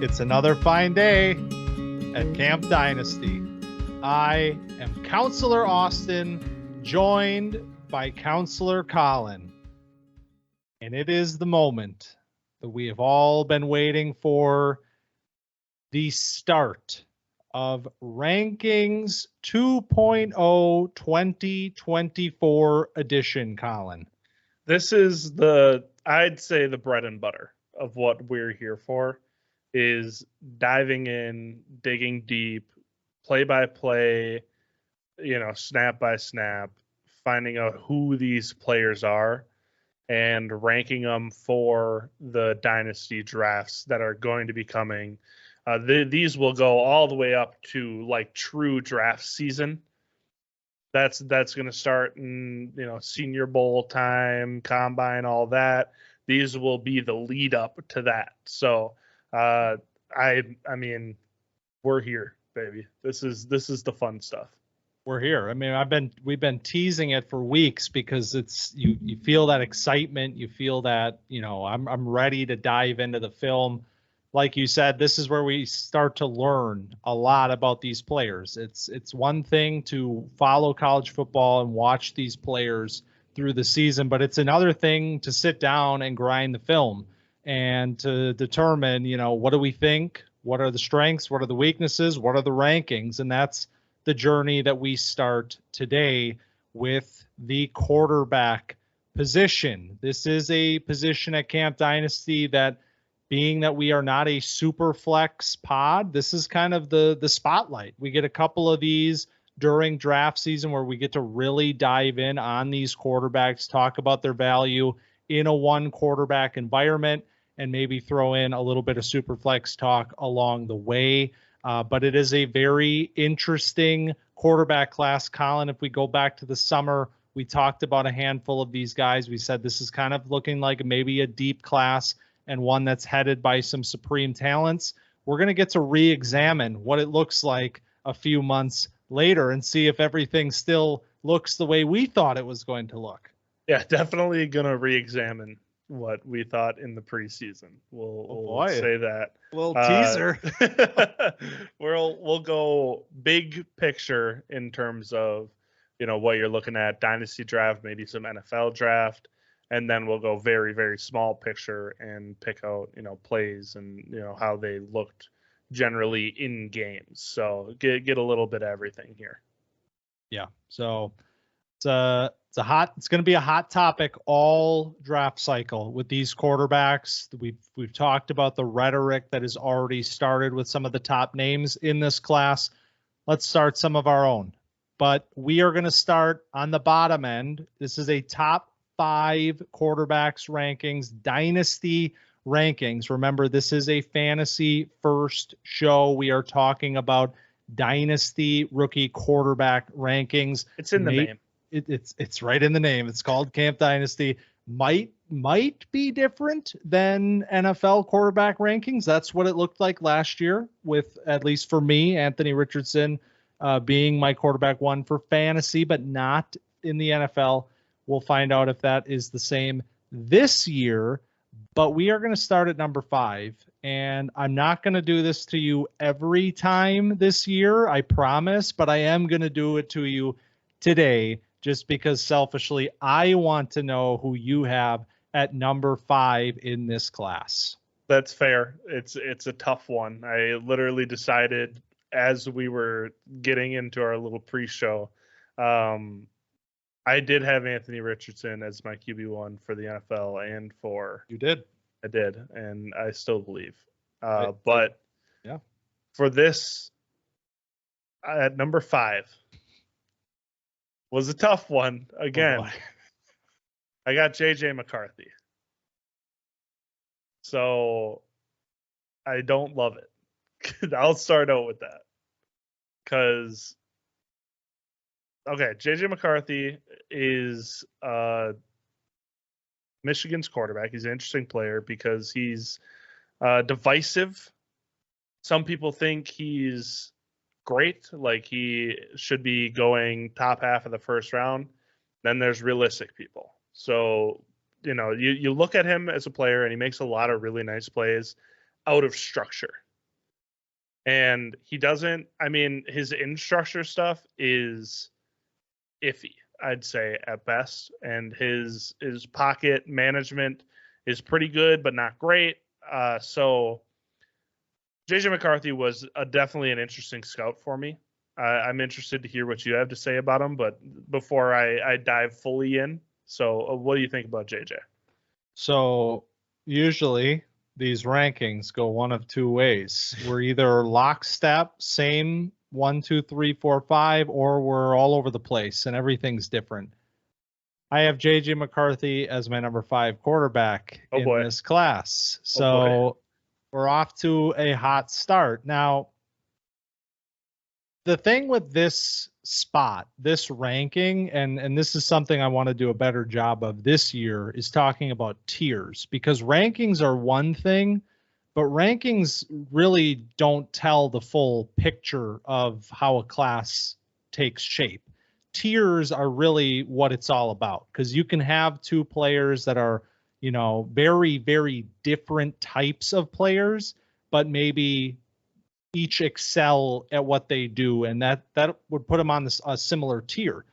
It's another fine day at Camp Dynasty. I am Counselor Austin, joined by Counselor Collin. And it is the moment that we have all been waiting for, the start of Rankings 2.0 2024 edition, Collin. This is I'd say the bread and butter of what we're here for, is diving in, digging deep, play by play, snap by snap, finding out who these players are and ranking them for the dynasty drafts that are going to be coming. These will go all the way up to like true draft season. That's going to start in, Senior Bowl time, combine, all that. These will be the lead up to that. So, I mean, we're here, baby. This is the fun stuff. We're here. I mean, we've been teasing it for weeks because it's you feel that excitement. You feel that, I'm ready to dive into the film. Like you said, this is where we start to learn a lot about these players. It's one thing to follow college football and watch these players through the season, but it's another thing to sit down and grind the film and to determine, what do we think? What are the strengths? What are the weaknesses? What are the rankings? And that's the journey that we start today with the quarterback position. This is a position at Camp Dynasty that, being that we are not a super flex pod, this is kind of the spotlight. We get a couple of these during draft season where we get to really dive in on these quarterbacks, talk about their value in a one quarterback environment, and maybe throw in a little bit of super flex talk along the way. But it is a very interesting quarterback class. Collin, if we go back to the summer, we talked about a handful of these guys. We said this is kind of looking like maybe a deep class and one that's headed by some supreme talents. We're going to get to re-examine what it looks like a few months later and see if everything still looks the way we thought it was going to look. Yeah, definitely going to re-examine what we thought in the preseason. We'll say that. Little teaser. We'll go big picture in terms of, what you're looking at, dynasty draft, maybe some NFL draft. And then we'll go very, very small picture and pick out, plays and, how they looked generally in games. So get a little bit of everything here. Yeah. So it's going to be a hot topic all draft cycle with these quarterbacks. We've talked about the rhetoric that has already started with some of the top names in this class. Let's start some of our own, but we are going to start on the bottom end. This is a top 5 quarterbacks rankings, dynasty rankings. Remember, this is a fantasy first show. We are talking about dynasty rookie quarterback rankings. It's in the name. It's right in the name. It's called Camp Dynasty. Might be different than NFL quarterback rankings. That's what it looked like last year, with, at least for me, Anthony Richardson being my quarterback one for fantasy, but not in the NFL. We'll find out if that is the same this year, but we are going to start at number 5. And I'm not going to do this to you every time this year, I promise, but I am going to do it to you today, just because selfishly, I want to know who you have at number 5 in this class. That's fair. It's a tough one. I literally decided as we were getting into our little pre-show, I did have Anthony Richardson as my QB1 for the NFL and for... You did? I did, and I still believe. But yeah, for this, at number 5, was a tough one. Again, I got J.J. McCarthy. So I don't love it. I'll start out with that. Because... Okay, J.J. McCarthy is Michigan's quarterback. He's an interesting player because he's divisive. Some people think he's great, like he should be going top half of the first round. Then there's realistic people. So, you look at him as a player and he makes a lot of really nice plays out of structure. And he doesn't, I mean, his in structure stuff is iffy, I'd say at best. And his pocket management is pretty good, but not great. So JJ McCarthy was definitely an interesting scout for me. I'm interested to hear what you have to say about him, but before I dive fully in, so what do you think about JJ? So usually these rankings go one of two ways. We're either lockstep, same 1, 2, 3, 4, 5, or we're all over the place and everything's different. I have JJ McCarthy as my number 5 quarterback in this class. So we're off to a hot start. Now, the thing with this spot, this ranking, and this is something I want to do a better job of this year, is talking about tiers, because rankings are one thing, but rankings really don't tell the full picture of how a class takes shape. Tiers are really what it's all about, because you can have two players that are, very, very different types of players, but maybe each excel at what they do, and that would put them on a similar tier.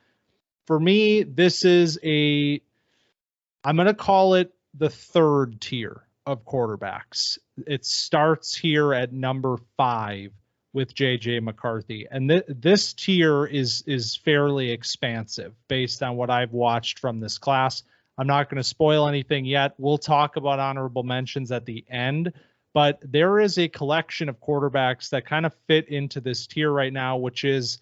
For me, this is I'm going to call it the third tier of quarterbacks. It starts here at number 5 with JJ McCarthy, and this tier is fairly expansive based on what I've watched from this class. I'm not going to spoil anything yet. We'll talk about honorable mentions at the end. But there is a collection of quarterbacks that kind of fit into this tier right now, which is,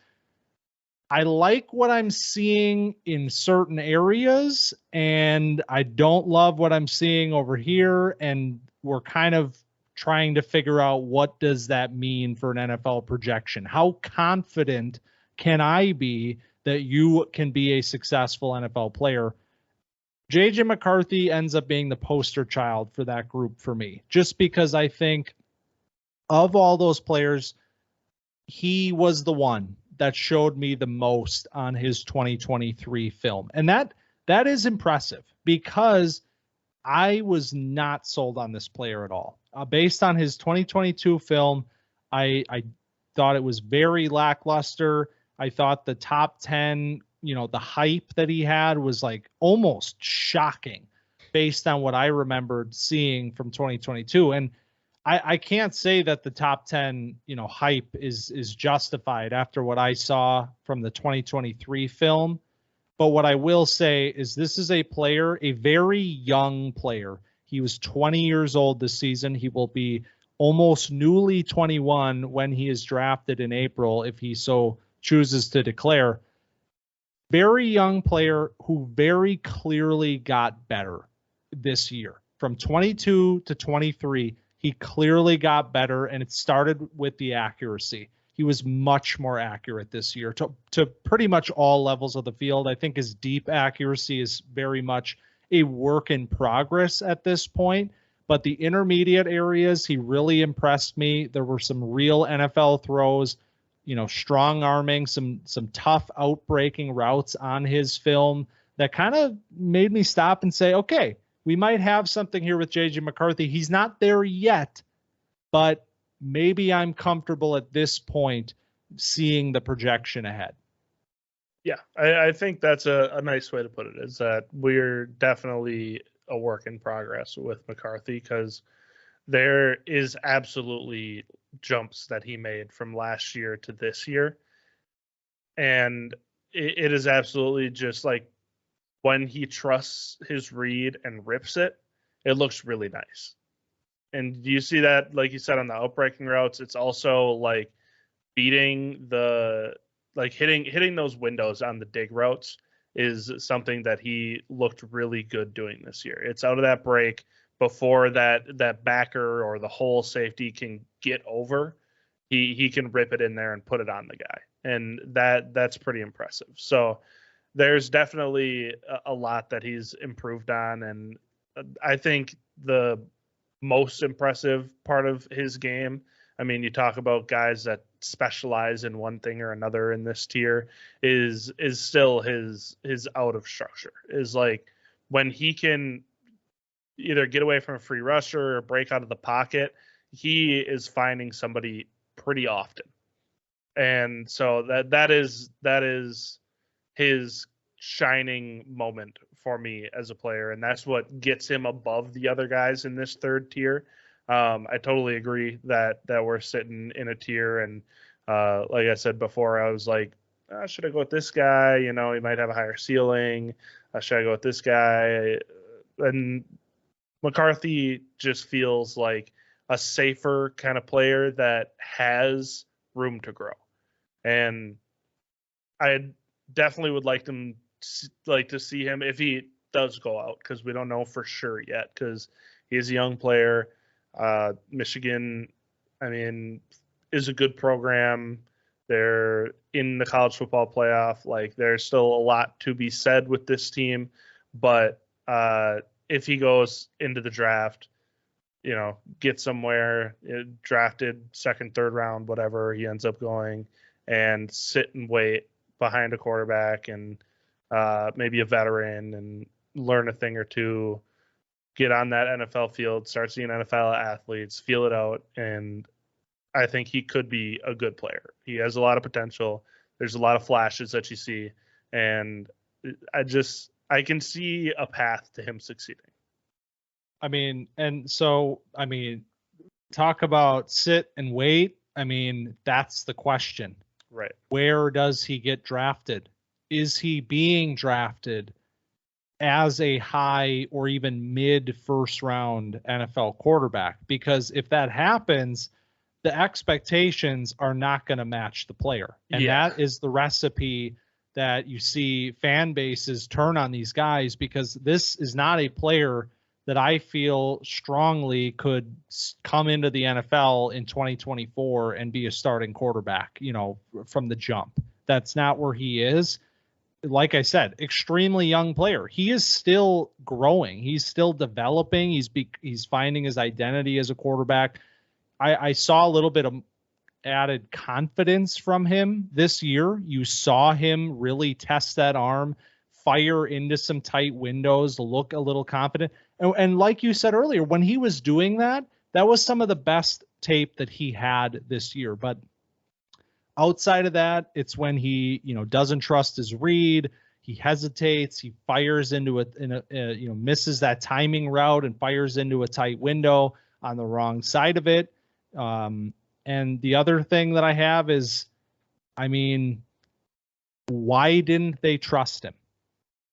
I like what I'm seeing in certain areas, and I don't love what I'm seeing over here. And we're kind of trying to figure out, what does that mean for an NFL projection? How confident can I be that you can be a successful NFL player? JJ McCarthy ends up being the poster child for that group for me, just because I think of all those players, he was the one that showed me the most on his 2023 film. And that is impressive, because I was not sold on this player at all. Based on his 2022 film, I thought it was very lackluster. I thought the top 10, the hype that he had was like almost shocking based on what I remembered seeing from 2022. And I can't say that the top 10, hype is justified after what I saw from the 2023 film. But what I will say is, this is a player, a very young player. He was 20 years old this season. He will be almost newly 21 when he is drafted in April, if he so chooses to declare. Very young player who very clearly got better this year. From 22 to 23, he clearly got better, and it started with the accuracy. He was much more accurate this year to pretty much all levels of the field. I think his deep accuracy is very much a work in progress at this point, but the intermediate areas, he really impressed me. There were some real NFL throws, strong arming, some tough outbreaking routes on his film that kind of made me stop and say, okay, we might have something here with JJ McCarthy. He's not there yet, but maybe I'm comfortable at this point seeing the projection ahead. Yeah, I think that's a nice way to put it, is that we're definitely a work in progress with McCarthy, because there is absolutely jumps that he made from last year to this year. And it is absolutely just like, when he trusts his read and rips it, it looks really nice. And you see that, like you said, on the outbreaking routes, it's also like beating hitting those windows on the dig routes is something that he looked really good doing this year. It's out of that break before that backer or the whole safety can get over. He can rip it in there and put it on the guy. And that's pretty impressive. So there's definitely a lot that he's improved on. And I think the most impressive part of his game, I mean, you talk about guys that specialize in one thing or another in this tier, is still his out of structure. Is like, when he can either get away from a free rusher or break out of the pocket, he is finding somebody pretty often. And so that is his shining moment for me as a player, and that's what gets him above the other guys in this third tier. I totally agree that we're sitting in a tier, and like I said before, I was like, should I go with this guy? You know, he might have a higher ceiling. Should I go with this guy? And McCarthy just feels like a safer kind of player that has room to grow. And I definitely would like to see him if he does go out, because we don't know for sure yet, because he's a young player. Michigan, I mean, is a good program. They're in the college football playoff. Like, there's still a lot to be said with this team, but if he goes into the draft, you know, get somewhere, drafted second, third round, whatever he ends up going, and sit and wait behind a quarterback and maybe a veteran and learn a thing or two, get on that NFL field, start seeing NFL athletes, feel it out. And I think he could be a good player. He has a lot of potential. There's a lot of flashes that you see. And I can see a path to him succeeding. I mean, talk about sit and wait. I mean, that's the question. Right. Where does he get drafted? Is he being drafted as a high or even mid first round NFL quarterback? Because if that happens, the expectations are not going to match the player. And that is the recipe that you see fan bases turn on these guys, because this is not a player that I feel strongly could come into the NFL in 2024 and be a starting quarterback, you know, from the jump. That's not where he is. Like I said, extremely young player. He is still growing. He's still developing. He's finding his identity as a quarterback. I saw a little bit of added confidence from him this year. You saw him really test that arm, fire into some tight windows, look a little confident. And like you said earlier, when he was doing that, that was some of the best tape that he had this year. But outside of that, it's when he, you know, doesn't trust his read. He hesitates. He fires into misses that timing route and fires into a tight window on the wrong side of it. And the other thing that I have is, I mean, why didn't they trust him?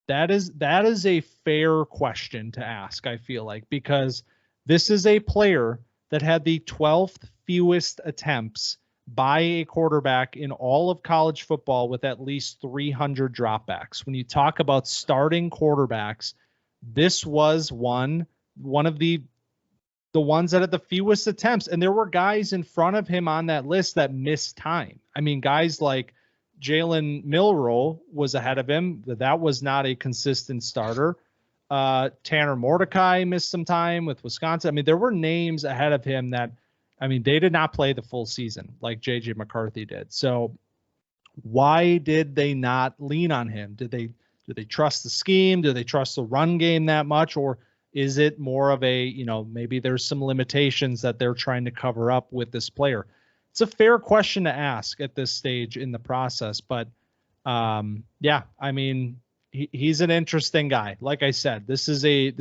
That is a fair question to ask, I feel like, because this is a player that had the 12th fewest attempts by a quarterback in all of college football with at least 300 dropbacks. When you talk about starting quarterbacks, this was one of the ones that had the fewest attempts. And there were guys in front of him on that list that missed time. I mean, guys like Jalen Milroe was ahead of him. That was not a consistent starter. Tanner Mordecai missed some time with Wisconsin. I mean, there were names ahead of him that, I mean, they did not play the full season like J.J. McCarthy did. So why did they not lean on him? Did they trust the scheme? Do they trust the run game that much? Or is it more of a, you know, maybe there's some limitations that they're trying to cover up with this player? It's a fair question to ask at this stage in the process, but yeah, I mean, he's an interesting guy. Like I said, this is a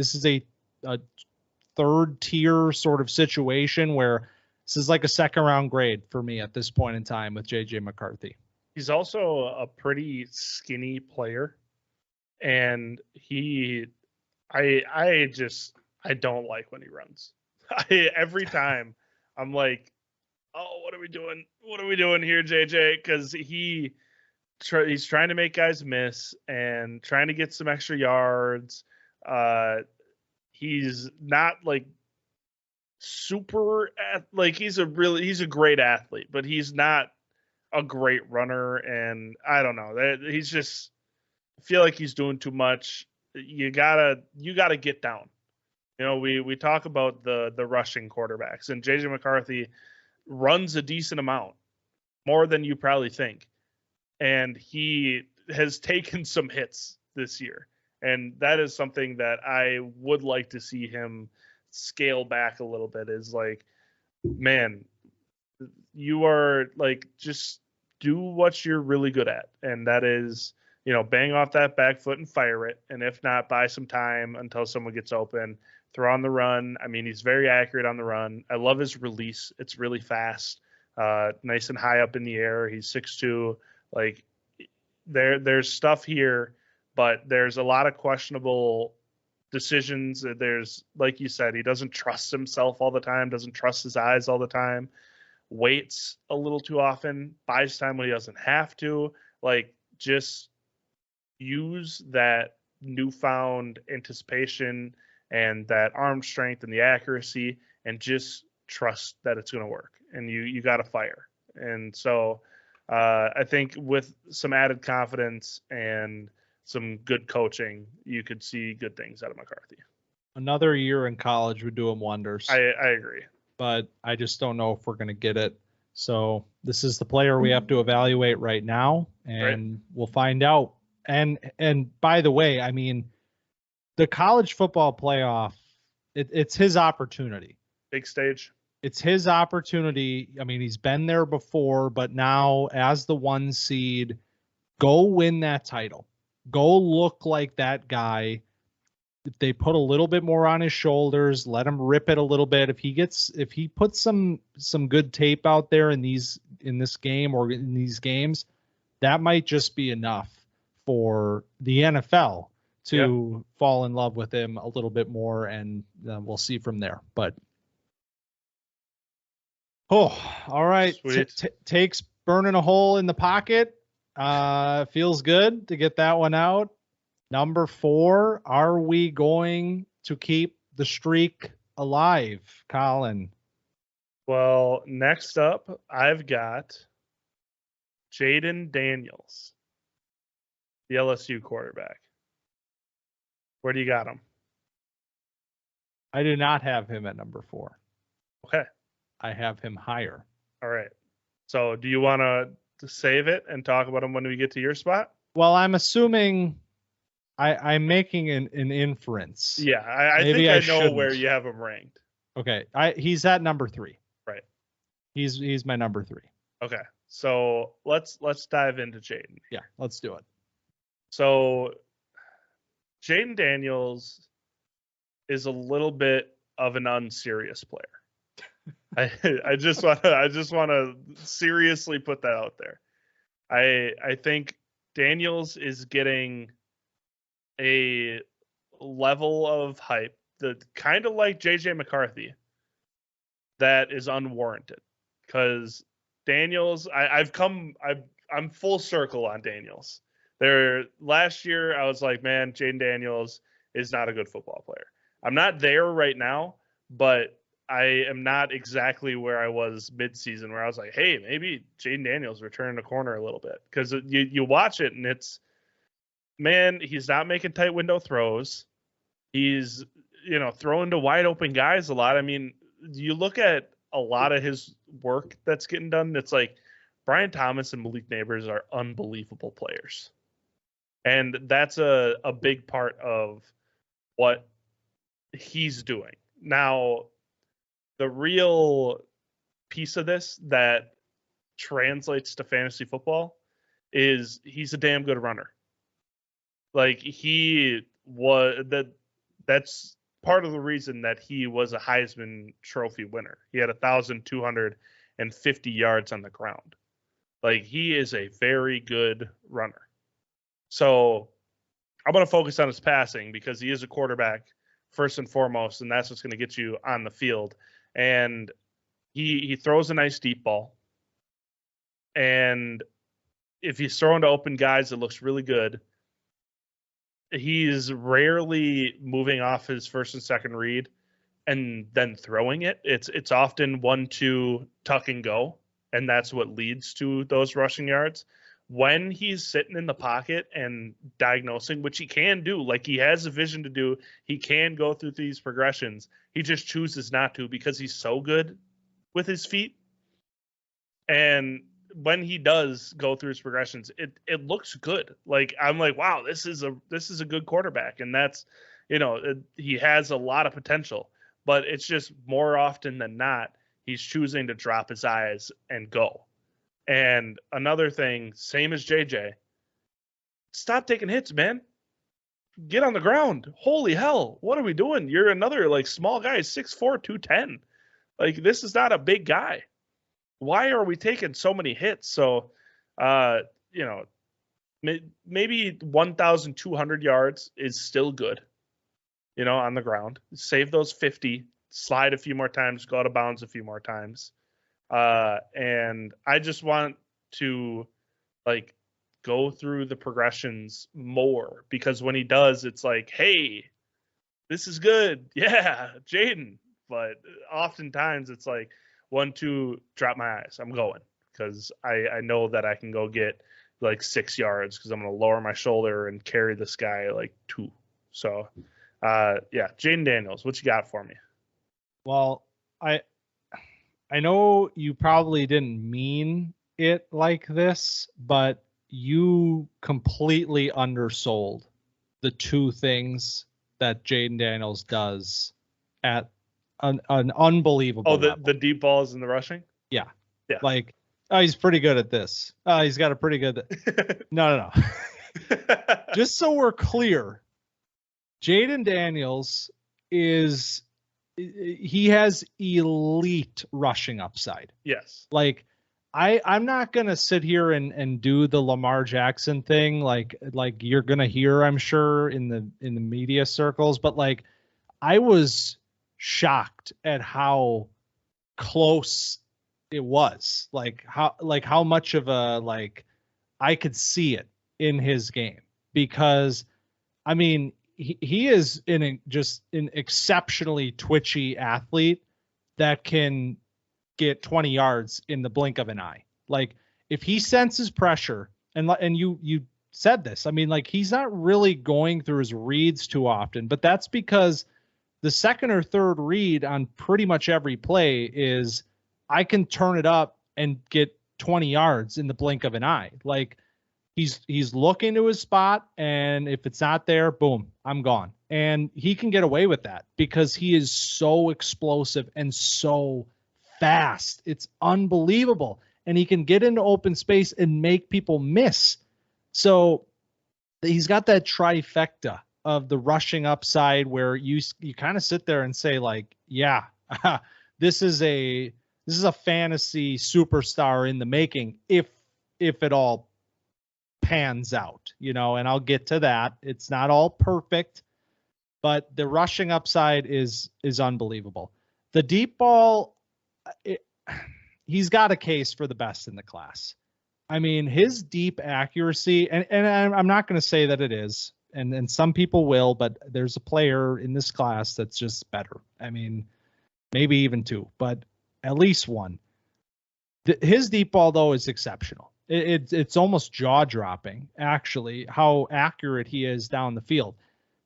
third tier sort of situation where this is like a second round grade for me at this point in time with JJ McCarthy. He's also a pretty skinny player, and I don't like when he runs. Every time I'm like, oh, what are we doing? What are we doing here, JJ? Because he's trying to make guys miss and trying to get some extra yards. He's not like super like he's a great athlete, but he's not a great runner. And I don't know, he's just, I feel like he's doing too much. You gotta get down. You know, we talk about the rushing quarterbacks, and JJ McCarthy runs a decent amount, more than you probably think. And he has taken some hits this year. And that is something that I would like to see him scale back a little bit, is like, man, You are like, just do what you're really good at, and that is, bang off that back foot and fire it. And if not, buy some time until someone gets open. Throw on the run. I mean, he's very accurate on the run. I love his release. It's really fast, nice and high up in the air. He's 6'2". Like, there's stuff here, but there's a lot of questionable decisions. There's, like you said, he doesn't trust himself all the time, doesn't trust his eyes all the time, waits a little too often, buys time when he doesn't have to. Like, just use that newfound anticipation and that arm strength and the accuracy, and just trust that it's going to work. And you got to fire. And so I think with some added confidence and some good coaching, you could see good things out of McCarthy. Another year in college would do him wonders. I agree. But I just don't know if we're going to get it. So this is the player we have to evaluate right now, and we'll find out. And by the way, I mean, the college football playoff, it's his opportunity. Big stage. It's his opportunity. I mean, he's been there before, but now as the 1 seed, go win that title. Go look like that guy. If they put a little bit more on his shoulders, let him rip it a little bit. If he puts some good tape out there in this game or in these games, that might just be enough for the NFL to fall in love with him a little bit more, and we'll see from there. But all right, takes burning a hole in the pocket. Feels good to get that one out. Number 4, are we going to keep the streak alive, Collin? Well, next up, I've got Jaden Daniels, the LSU quarterback. Where do you got him? I do not have him at number 4. Okay. I have him higher. All right. So do you want to save it and talk about him when we get to your spot? Well, I'm assuming I'm making an inference. Yeah, I think I know where you have him ranked. Okay. He's at number 3. Right. He's my number 3. Okay. So let's dive into Jaden. Yeah, let's do it. So Jaden Daniels is a little bit of an unserious player. I just want to seriously put that out there. I think Daniels is getting a level of hype that kind of like JJ McCarthy that is unwarranted, because Daniels, I'm full circle on Daniels. Last year I was like, man, Jaden Daniels is not a good football player. I'm not there right now, but I am not exactly where I was midseason, where I was like, hey, maybe Jaden Daniels returning the corner a little bit, because you watch it and it's, man, he's not making tight window throws. He's, throwing to wide open guys a lot. I mean, you look at a lot of his work that's getting done, it's like Brian Thomas and Malik Neighbors are unbelievable players. And that's a big part of what he's doing. Now, the real piece of this that translates to fantasy football is he's a damn good runner. Like, that's part of the reason that he was a Heisman Trophy winner. He had 1,250 yards on the ground. Like, he is a very good runner. So I'm going to focus on his passing, because he is a quarterback first and foremost, and that's what's going to get you on the field. And he throws a nice deep ball. And if he's throwing to open guys, it looks really good. He's rarely moving off his first and second read and then throwing it. It's often 1-2 tuck and go, and that's what leads to those rushing yards. When he's sitting in the pocket and diagnosing, which he can do, like he has a vision to do, he can go through these progressions. He just chooses not to, because he's so good with his feet. And when he does go through his progressions, it looks good. Like, I'm like, wow, this is a good quarterback. And that's, he has a lot of potential, but it's just more often than not, he's choosing to drop his eyes and go. And another thing, same as JJ, stop taking hits, man. Get on the ground. Holy hell. What are we doing? You're another like small guy, 6'4", 210. Like, this is not a big guy. Why are we taking so many hits? So, maybe 1,200 yards is still good, on the ground. Save those 50, slide a few more times, go out of bounds a few more times. And I just want to, go through the progressions more, because when he does, it's like, hey, this is good. Yeah, Jaden. But oftentimes it's like, 1, 2, drop my eyes. I'm going, because I know that I can go get 6 yards, because I'm going to lower my shoulder and carry this guy 2. So, Jaden Daniels, what you got for me? Well, I know you probably didn't mean it like this, but you completely undersold the 2 things that Jaden Daniels does at an unbelievable level. The deep balls and the rushing? Yeah. He's pretty good at this. He's got a pretty good. No. Just so we're clear, Jaden Daniels he has elite rushing upside. Yes. I'm not gonna sit here and do the Lamar Jackson thing like you're gonna hear, I'm sure, in the media circles, but I was shocked at how close it was. How much of a I could see it in his game, because I mean he is just an exceptionally twitchy athlete that can get 20 yards in the blink of an eye. If he senses pressure, and you said this, I mean, he's not really going through his reads too often, but that's because the second or third read on pretty much every play is, I can turn it up and get 20 yards in the blink of an eye. He's looking to his spot, and if it's not there, boom, I'm gone. And he can get away with that because he is so explosive and so fast. It's unbelievable. And he can get into open space and make people miss. So he's got that trifecta of the rushing upside where you kind of sit there and say, yeah, this is a fantasy superstar in the making, if it all pans out, and I'll get to that. It's not all perfect, but the rushing upside is unbelievable. The deep ball, he's got a case for the best in the class. I mean, his deep accuracy, and I'm not going to say that it is, and some people will, but there's a player in this class that's just better. I mean, maybe even 2, but at least 1. His deep ball, though, is exceptional. It's almost jaw-dropping, actually, how accurate he is down the field.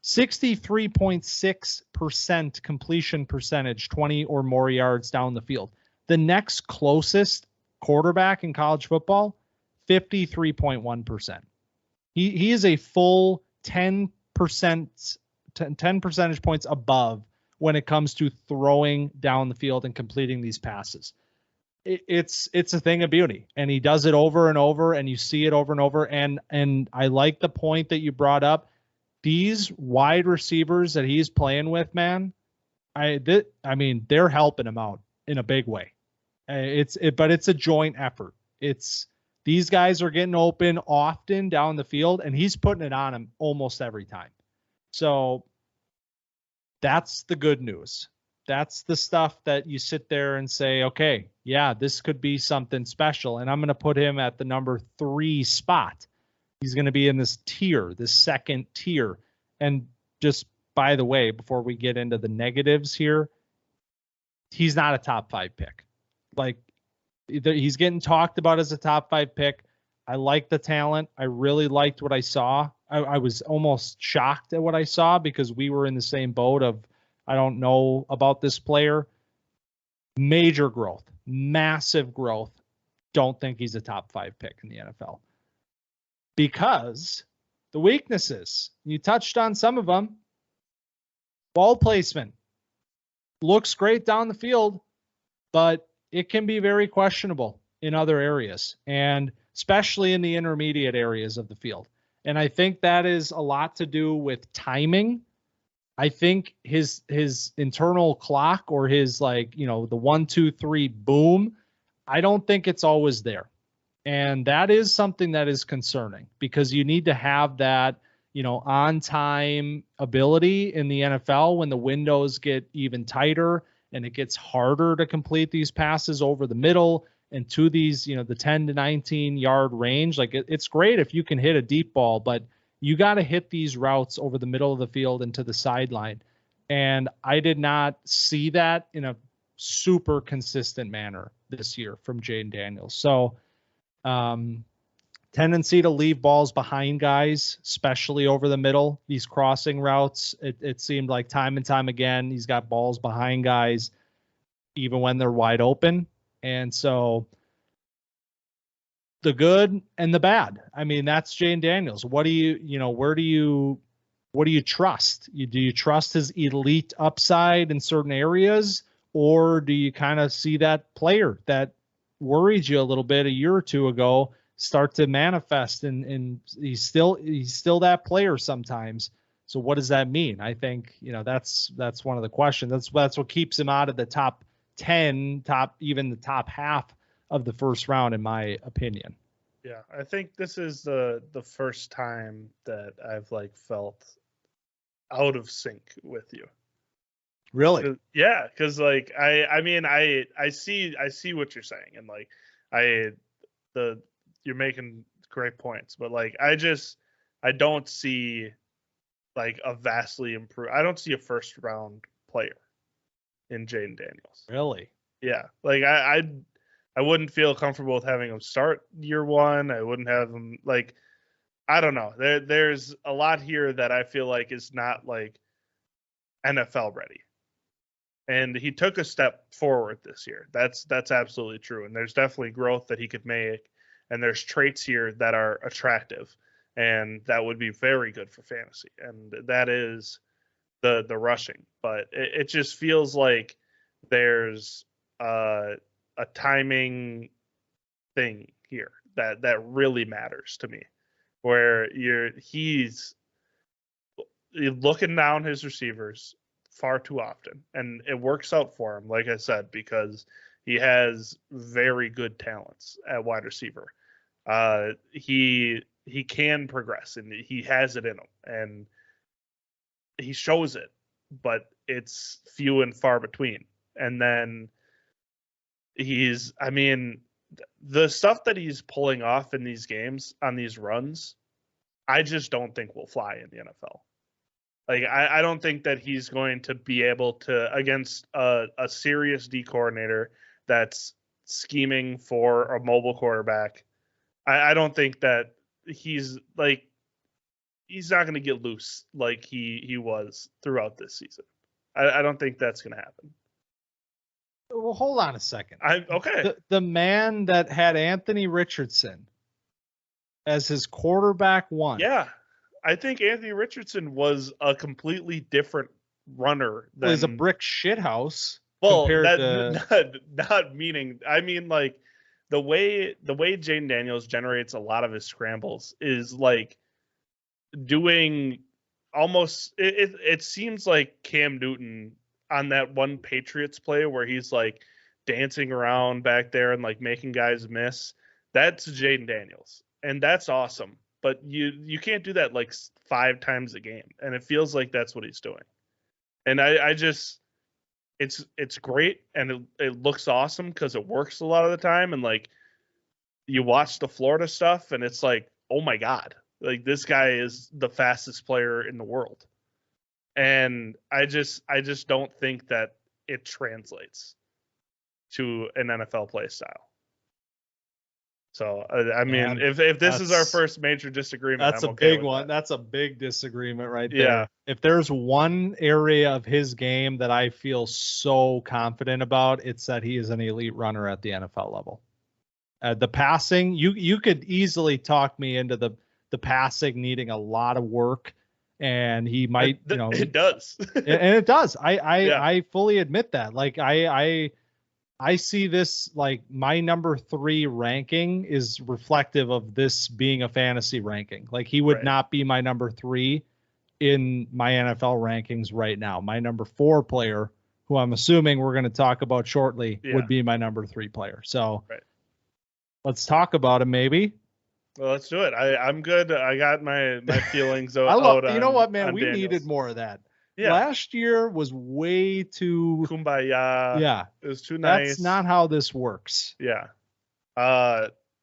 63.6% completion percentage, 20 or more yards down the field. The next closest quarterback in college football, 53.1%. He is a full 10 percentage points above when it comes to throwing down the field and completing these passes. It's a thing of beauty, and he does it over and over, and you see it over and over. And I like the point that you brought up. These wide receivers that he's playing with, man, I mean, they're helping him out in a big way. But it's a joint effort. These guys are getting open often down the field, and he's putting it on him almost every time. So that's the good news. That's the stuff that you sit there and say, okay, yeah, this could be something special. And I'm going to put him at the number 3 spot. He's going to be in this tier, this second tier. And just by the way, before we get into the negatives here, he's not a top 5 pick. He's getting talked about as a top 5 pick. I like the talent. I really liked what I saw. I was almost shocked at what I saw, because we were in the same boat of, I don't know about this player. Major growth, massive growth. Don't think he's a top 5 pick in the NFL. Because the weaknesses, you touched on some of them. Ball placement looks great down the field, but it can be very questionable in other areas, and especially in the intermediate areas of the field. And I think that is a lot to do with timing. I think his internal clock, or his, like, the 1, 2, 3 boom, I don't think it's always there. And that is something that is concerning, because you need to have that, on time ability in the NFL when the windows get even tighter and it gets harder to complete these passes over the middle and to these, the 10 to 19 yard range. Like, it's great if you can hit a deep ball, but you got to hit these routes over the middle of the field and to the sideline. And I did not see that in a super consistent manner this year from Jayden Daniels. So, tendency to leave balls behind guys, especially over the middle, these crossing routes. It seemed like time and time again, he's got balls behind guys, even when they're wide open. And so the good and the bad, I mean, that's Jayden Daniels. What do you trust? Do you trust his elite upside in certain areas, or do you kind of see that player that worried you a little bit a year or two ago start to manifest, and he's still that player sometimes? So what does that mean? I think, that's one of the questions. That's what keeps him out of the top 10, even the top half of the first round, in my opinion. Yeah, I think this is the first time that I've felt out of sync with you. Really? Yeah, because I see what you're saying, and you're making great points, but I don't see a vastly improved. I don't see a first round player in Jayden Daniels. Really? Yeah, I wouldn't feel comfortable with having him start year one. I wouldn't have him I don't know. There's a lot here that I feel is not NFL ready. And he took a step forward this year. That's absolutely true. And there's definitely growth that he could make. And there's traits here that are attractive, and that would be very good for fantasy. And that is the rushing. But it just feels like there's a timing thing here that really matters to me, where he's looking down his receivers far too often, and it works out for him, like I said, because he has very good talents at wide receiver. He can progress, and he has it in him, and he shows it, but it's few and far between. And then the stuff that he's pulling off in these games on these runs, I just don't think will fly in the NFL. I don't think that he's going to be able to, against a serious D coordinator that's scheming for a mobile quarterback. I don't think that he's not going to get loose like he was throughout this season. I don't think that's going to happen. Well, hold on a second. Okay. The man that had Anthony Richardson as his quarterback one. Yeah. I think Anthony Richardson was a completely different runner than he's a brick shithouse. Well, not meaning. I mean, the way Jayden Daniels generates a lot of his scrambles is doing almost. It seems like Cam Newton on that one Patriots play where he's dancing around back there and making guys miss. That's Jayden Daniels, and that's awesome. But you can't do that 5 times a game, and it feels like that's what he's doing. And I just, it's great, and it looks awesome because it works a lot of the time. And you watch the Florida stuff, and it's oh my God, this guy is the fastest player in the world. And I just don't think that it translates to an NFL play style. So, if this is our first major disagreement, that's I'm a okay big one. That. That's a big disagreement right there. Yeah. If there's one area of his game that I feel so confident about, it's that he is an elite runner at the NFL level. The passing, you could easily talk me into the passing needing a lot of work, and he might, it does. and it does. I fully admit that. I see this like my number 3 ranking is reflective of this being a fantasy ranking. Like he would Right. not be my number 3 in my NFL rankings right now. My number 4 player, who I'm assuming we're going to talk about shortly, Yeah. would be my number 3 player. So Right. let's talk about him maybe. Well, let's do it. I'm good. I got my feelings out. You know what, man? On We Daniels. needed more of that. Yeah. Last year was way too Kumbaya. Yeah. It was too nice. That's not how this works. Yeah.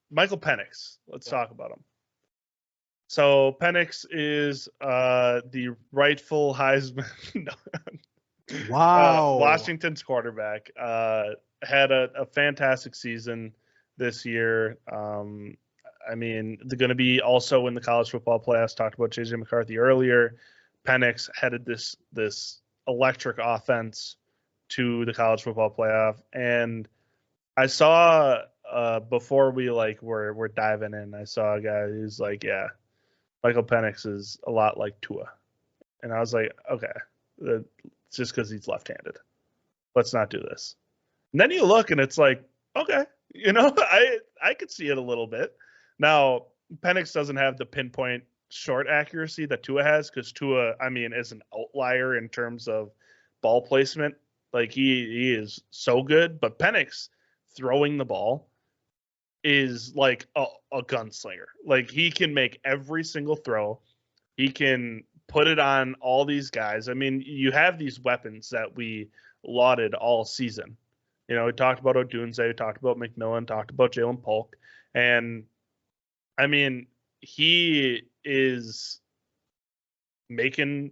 Michael Penix. Let's talk about him. So Penix is the rightful Heisman. Wow. Washington's quarterback. Had a fantastic season this year. I mean, they're going to be also in the college football playoffs. Talked about J.J. McCarthy earlier. Penix headed this electric offense to the college football playoff, and I saw before we we're diving in, I saw a guy who's like, yeah, Michael Penix is a lot like Tua, and I was like, okay, it's just because he's left-handed. Let's not do this. And then you look, and it's like, okay, I could see it a little bit. Now, Penix doesn't have the pinpoint short accuracy that Tua has, because Tua, I mean, is an outlier in terms of ball placement. Like he is so good, but Penix throwing the ball is like a gunslinger. Like he can make every single throw. He can put it on all these guys. I mean, you have these weapons that we lauded all season. We talked about Odunze, we talked about McMillan, talked about Jalen Polk, and I mean, he is making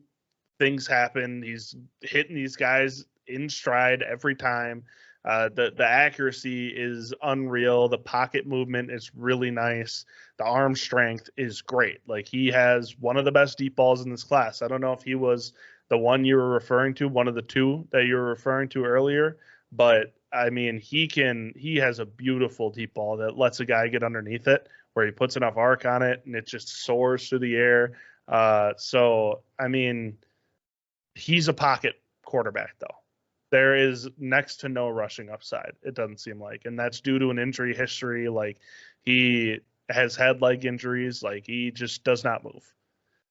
things happen. He's hitting these guys in stride every time. The accuracy is unreal. The pocket movement is really nice. The arm strength is great. Like he has one of the best deep balls in this class. I don't know if he was the one you were referring to, one of the two that you were referring to earlier, but I mean, he has a beautiful deep ball that lets a guy get underneath it, where he puts enough arc on it and it just soars through the air. So, I mean, he's a pocket quarterback, though. There is next to no rushing upside, it doesn't seem like. And that's due to an injury history. Like, he has had leg injuries. Like, he just does not move.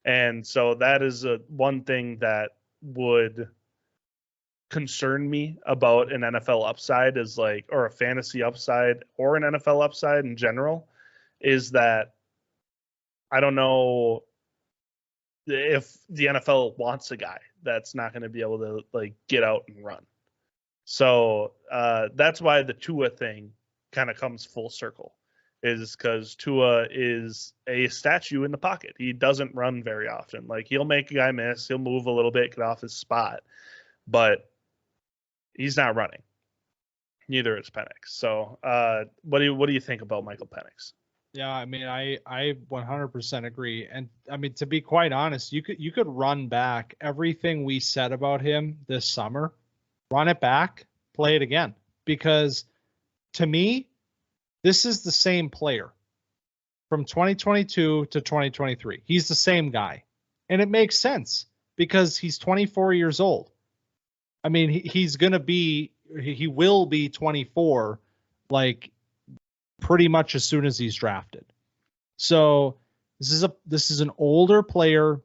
And so that is one thing that would concern me about an NFL upside is or a fantasy upside or an NFL upside in general, is that I don't know if the NFL wants a guy that's not going to be able to get out and run. So that's why the Tua thing kind of comes full circle, is because Tua is a statue in the pocket. He doesn't run very often. Like he'll make a guy miss, he'll move a little bit, get off his spot, but he's not running. Neither is Penix. So what do you think about Michael Penix? Yeah, I mean, I 100% agree. And I mean, to be quite honest, you could run back everything we said about him this summer, run it back, play it again. Because to me, this is the same player from 2022 to 2023. He's the same guy. And it makes sense because he's 24 years old. I mean, he will be 24, pretty much as soon as he's drafted. So this is an older player,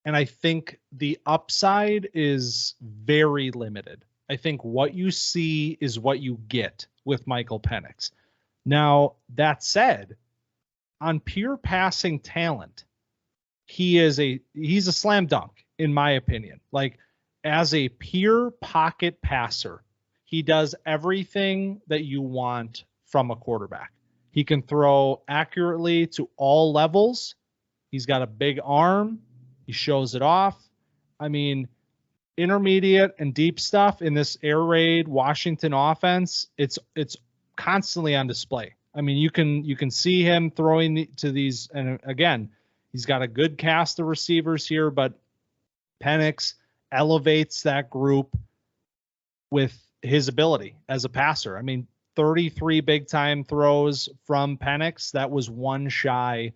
and I think the upside is very limited. I think what you see is what you get with Michael Penix. Now, that said, on pure passing talent, he's a slam dunk, in my opinion. As a pure pocket passer, he does everything that you want from a quarterback. He can throw accurately to all levels. He's got a big arm. He shows it off. I mean, intermediate and deep stuff in this air raid Washington offense, it's constantly on display. I mean, you can see him throwing to these, and again, he's got a good cast of receivers here, but Penix elevates that group with his ability as a passer. I mean, 33 big time throws from Penix. That was one shy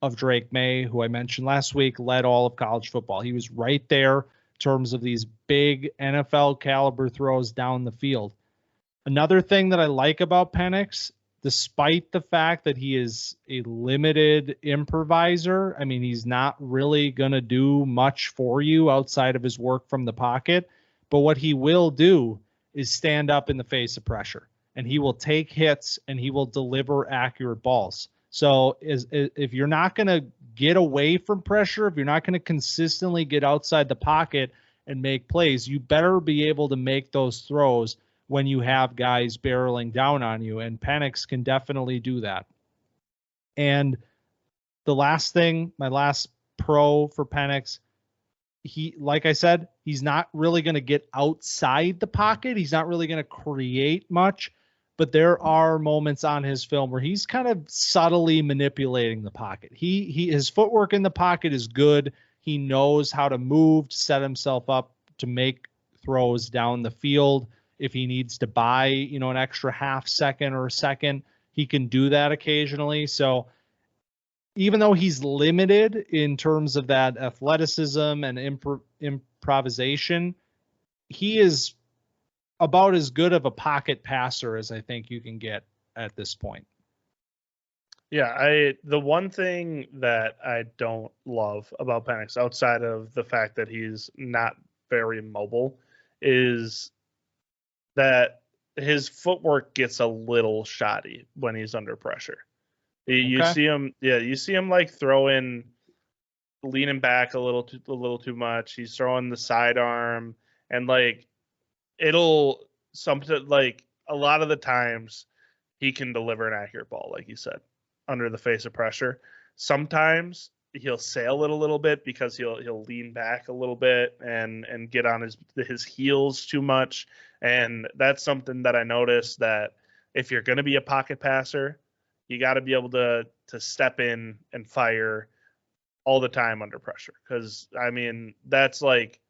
of Drake May, who I mentioned last week, led all of college football. He was right there in terms of these big NFL caliber throws down the field. Another thing that I like about Penix, despite the fact that he is a limited improviser, I mean, he's not really going to do much for you outside of his work from the pocket. But what he will do is stand up in the face of pressure, and he will take hits and he will deliver accurate balls. So if you're not going to get away from pressure, if you're not going to consistently get outside the pocket and make plays, you better be able to make those throws when you have guys barreling down on you, and Penix can definitely do that. And the last thing, my last pro for Penix, he, like I said, he's not really going to get outside the pocket. He's not really going to create much, but there are moments on his film where he's kind of subtly manipulating the pocket. His footwork in the pocket is good. He knows how to move, to set himself up to make throws down the field. If he needs to buy, an extra half second or a second, he can do that occasionally. So even though he's limited in terms of that athleticism and improvisation, he is about as good of a pocket passer as I think you can get at this point. Yeah, the one thing that I don't love about Penix, outside of the fact that he's not very mobile, is that his footwork gets a little shoddy when he's under pressure. You see him like throwing, leaning back a little too much. He's throwing the sidearm, and like like a lot of the times he can deliver an accurate ball, like you said, under the face of pressure. Sometimes he'll sail it a little bit because he'll lean back a little bit and get on his heels too much. And that's something that I noticed, that if you're going to be a pocket passer, you got to be able to step in and fire all the time under pressure. Because, I mean, that's like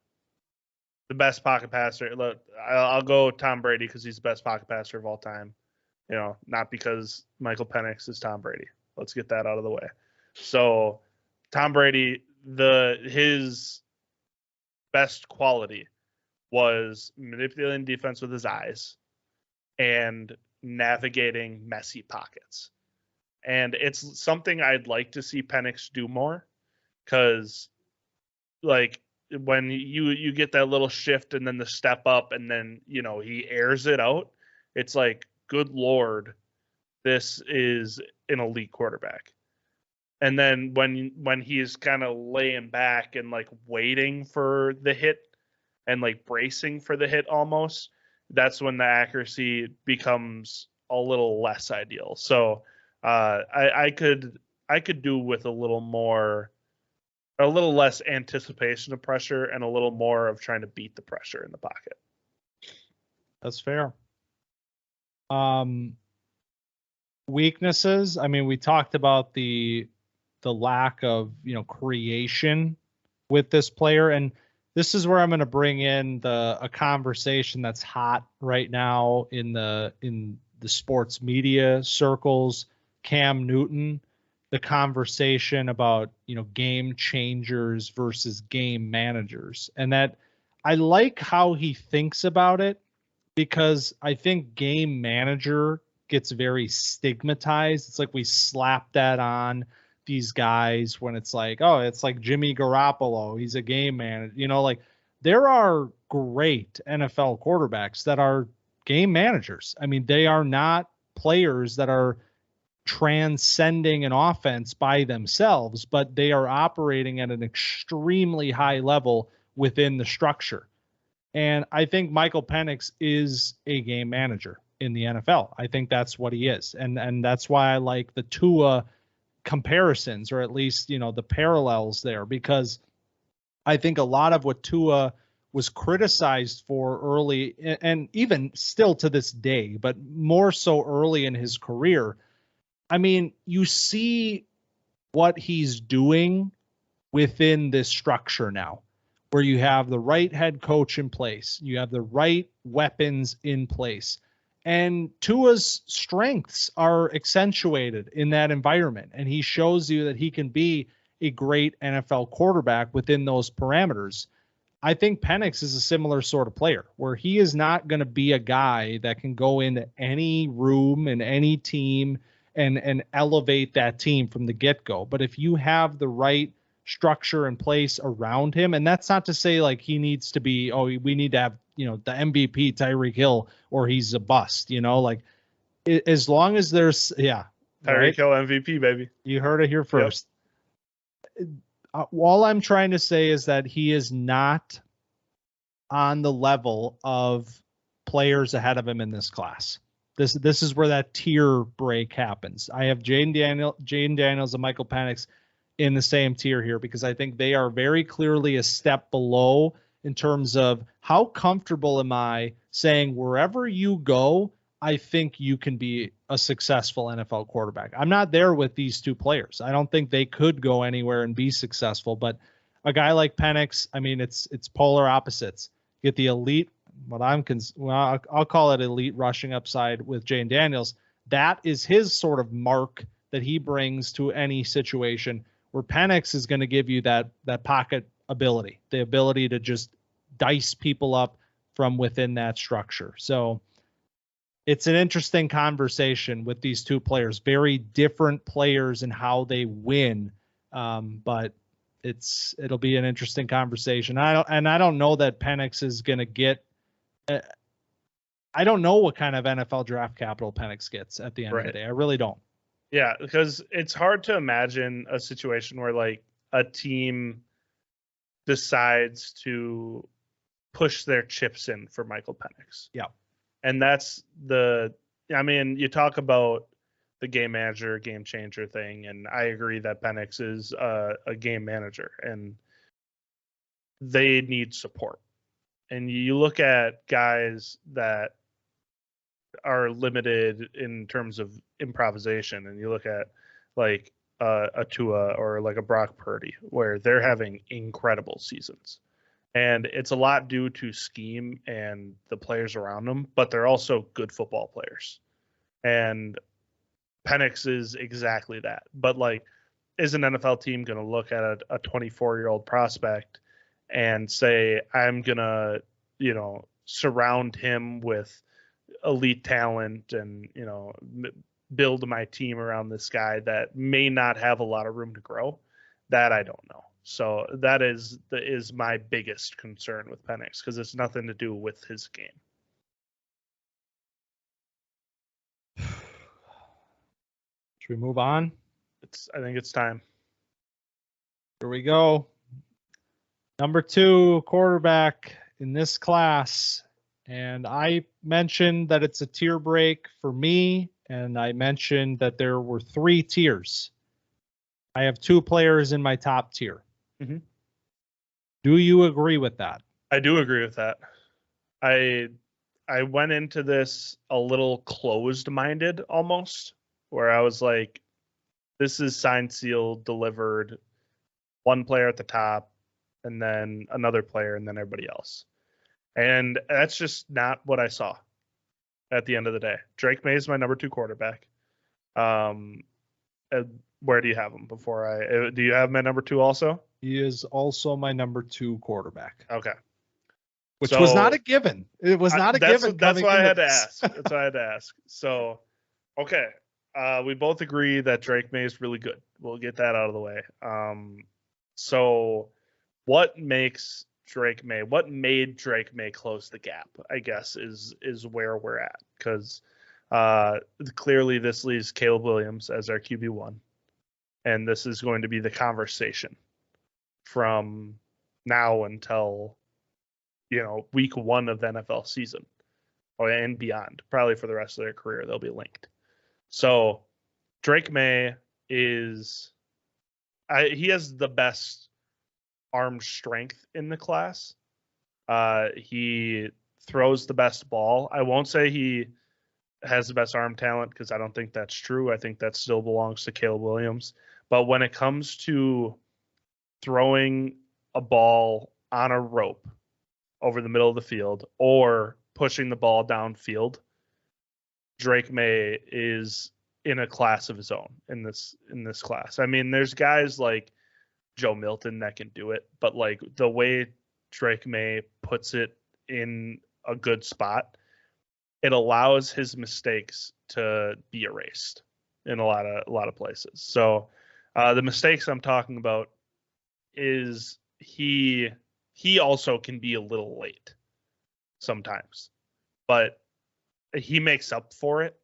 the best pocket passer. Look, I'll go Tom Brady because he's the best pocket passer of all time. Not because Michael Penix is Tom Brady. Let's get that out of the way. So Tom Brady, his best quality was manipulating defense with his eyes and navigating messy pockets. And it's something I'd like to see Penix do more, because like when you get that little shift and then the step up and then, he airs it out, it's like, good Lord, this is an elite quarterback. And then when he's kind of laying back and like waiting for the hit and like bracing for the hit almost, that's when the accuracy becomes a little less ideal. So I could do with a little less anticipation of pressure and a little more of trying to beat the pressure in the pocket. That's fair. Weaknesses. I mean, we talked about the lack of, creation with this player. And this is where I'm going to bring in a conversation that's hot right now in the sports media circles. Cam Newton, the conversation about, game changers versus game managers. And that I like how he thinks about it, because I think game manager gets very stigmatized. It's like we slap that on these guys when it's like, oh, it's like Jimmy Garoppolo, he's a game manager. Like there are great NFL quarterbacks that are game managers. I mean, they are not players that are transcending an offense by themselves, but they are operating at an extremely high level within the structure. And I think Michael Penix is a game manager in the NFL. I think that's what he is. And that's why I like the Tua comparisons, or at least, the parallels there, because I think a lot of what Tua was criticized for early, and even still to this day, but more so early in his career, I mean, you see what he's doing within this structure now, where you have the right head coach in place, you have the right weapons in place, and Tua's strengths are accentuated in that environment. And he shows you that he can be a great NFL quarterback within those parameters. I think Penix is a similar sort of player where he is not going to be a guy that can go into any room and any team and elevate that team from the get-go. But if you have the right structure in place around him, and that's not to say like he needs to be, oh, we need to have, the MVP Tyreek Hill or he's a bust, like as long as there's, Tyreek right? Hill MVP, baby. You heard it here first. Yep. All I'm trying to say is that he is not on the level of players ahead of him in this class. This is where that tier break happens. I have Jaden Daniels and Michael Penix in the same tier here because I think they are very clearly a step below in terms of how comfortable am I saying wherever you go, I think you can be a successful NFL quarterback. I'm not there with these two players. I don't think they could go anywhere and be successful, but a guy like Penix, I mean, it's polar opposites. Get the elite, I'll call it elite rushing upside with Jane Daniels. That is his sort of mark that he brings to any situation, where Penix is going to give you that pocket ability, the ability to just dice people up from within that structure. So it's an interesting conversation with these two players, very different players and how they win. But it'll be an interesting conversation. I don't know that Penix is going to get, I don't know what kind of NFL draft capital Penix gets at the end of the day. I really don't. Yeah, because it's hard to imagine a situation where like a team decides to push their chips in for Michael Penix. Yeah. And that's you talk about the game manager, game changer thing, and I agree that Penix is a game manager, and they need support. And you look at guys that are limited in terms of improvisation, and you look at like a Tua or like a Brock Purdy, where they're having incredible seasons. And it's a lot due to scheme and the players around them, but they're also good football players. And Penix is exactly that. But like, is an NFL team going to look at a 24-year-old prospect and say, I'm going to, surround him with elite talent and, build my team around this guy that may not have a lot of room to grow? That I don't know. So that is my biggest concern with Penix, because it's nothing to do with his game. Should we move on? I think it's time. Here we go. Number 2 quarterback in this class. And I mentioned that it's a tier break for me. And I mentioned that there were 3 tiers. I have 2 players in my top tier. Mm-hmm. Do you agree with that? I do agree with that. I went into this a little closed-minded almost, where I was like, this is signed, sealed, delivered, one player at the top, and then another player, and then everybody else. And that's just not what I saw at the end of the day. Drake May is my number 2 quarterback. Where do you have him do you have my number 2 also? He is also my number 2 quarterback. Okay. Which was not a given. It was not a given. That's why I had to ask. That's why I had to ask. So, okay. We both agree that Drake May is really good. We'll get that out of the way. So what makes Drake May, what made Drake May close the gap, I guess, is where we're at. Because clearly this leaves Caleb Williams as our QB1. And this is going to be the conversation from now until, week 1 of the NFL season and beyond. Probably for the rest of their career, they'll be linked. So Drake May he has the best arm strength in the class. He throws the best ball. I won't say he has the best arm talent, because I don't think that's true. I think that still belongs to Caleb Williams. But when it comes to throwing a ball on a rope over the middle of the field or pushing the ball downfield, Drake May is in a class of his own in this class. I mean, there's guys like Joe Milton that can do it, but like the way Drake May puts it in a good spot. It allows his mistakes to be erased in a lot of places. So the mistakes I'm talking about is he also can be a little late sometimes, but he makes up for it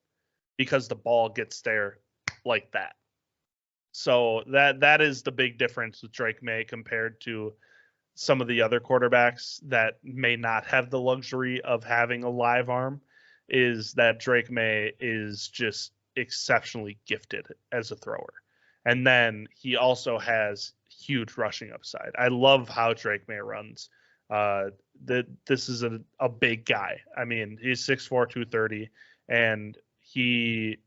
because the ball gets there like that. So that is the big difference with Drake May compared to some of the other quarterbacks that may not have the luxury of having a live arm, is that Drake May is just exceptionally gifted as a thrower. And then he also has huge rushing upside. I love how Drake May runs. This is a big guy. I mean, he's 6'4", 230, and he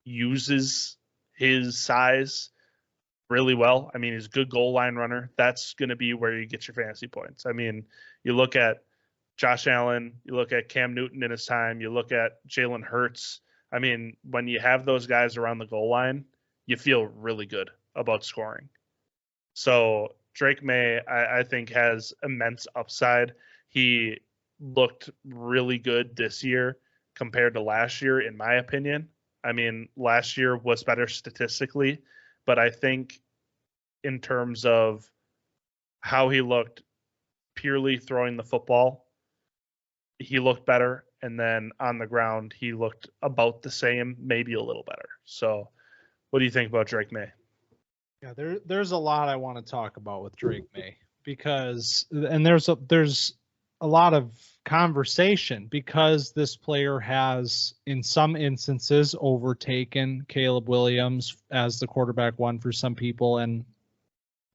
uses his size really well. I mean, he's a good goal line runner. That's going to be where you get your fantasy points. I mean, you look at Josh Allen, you look at Cam Newton in his time, you look at Jalen Hurts. I mean, when you have those guys around the goal line, you feel really good about scoring. So Drake May, I think, has immense upside. He looked really good this year compared to last year, in my opinion. I mean, last year was better statistically, but I think in terms of how he looked purely throwing the football, he looked better. And then on the ground, he looked about the same, maybe a little better. So what do you think about Drake May? Yeah, there's a lot I want to talk about with Drake May because, and there's a lot of conversation because this player has, in some instances, overtaken Caleb Williams as the quarterback one for some people. And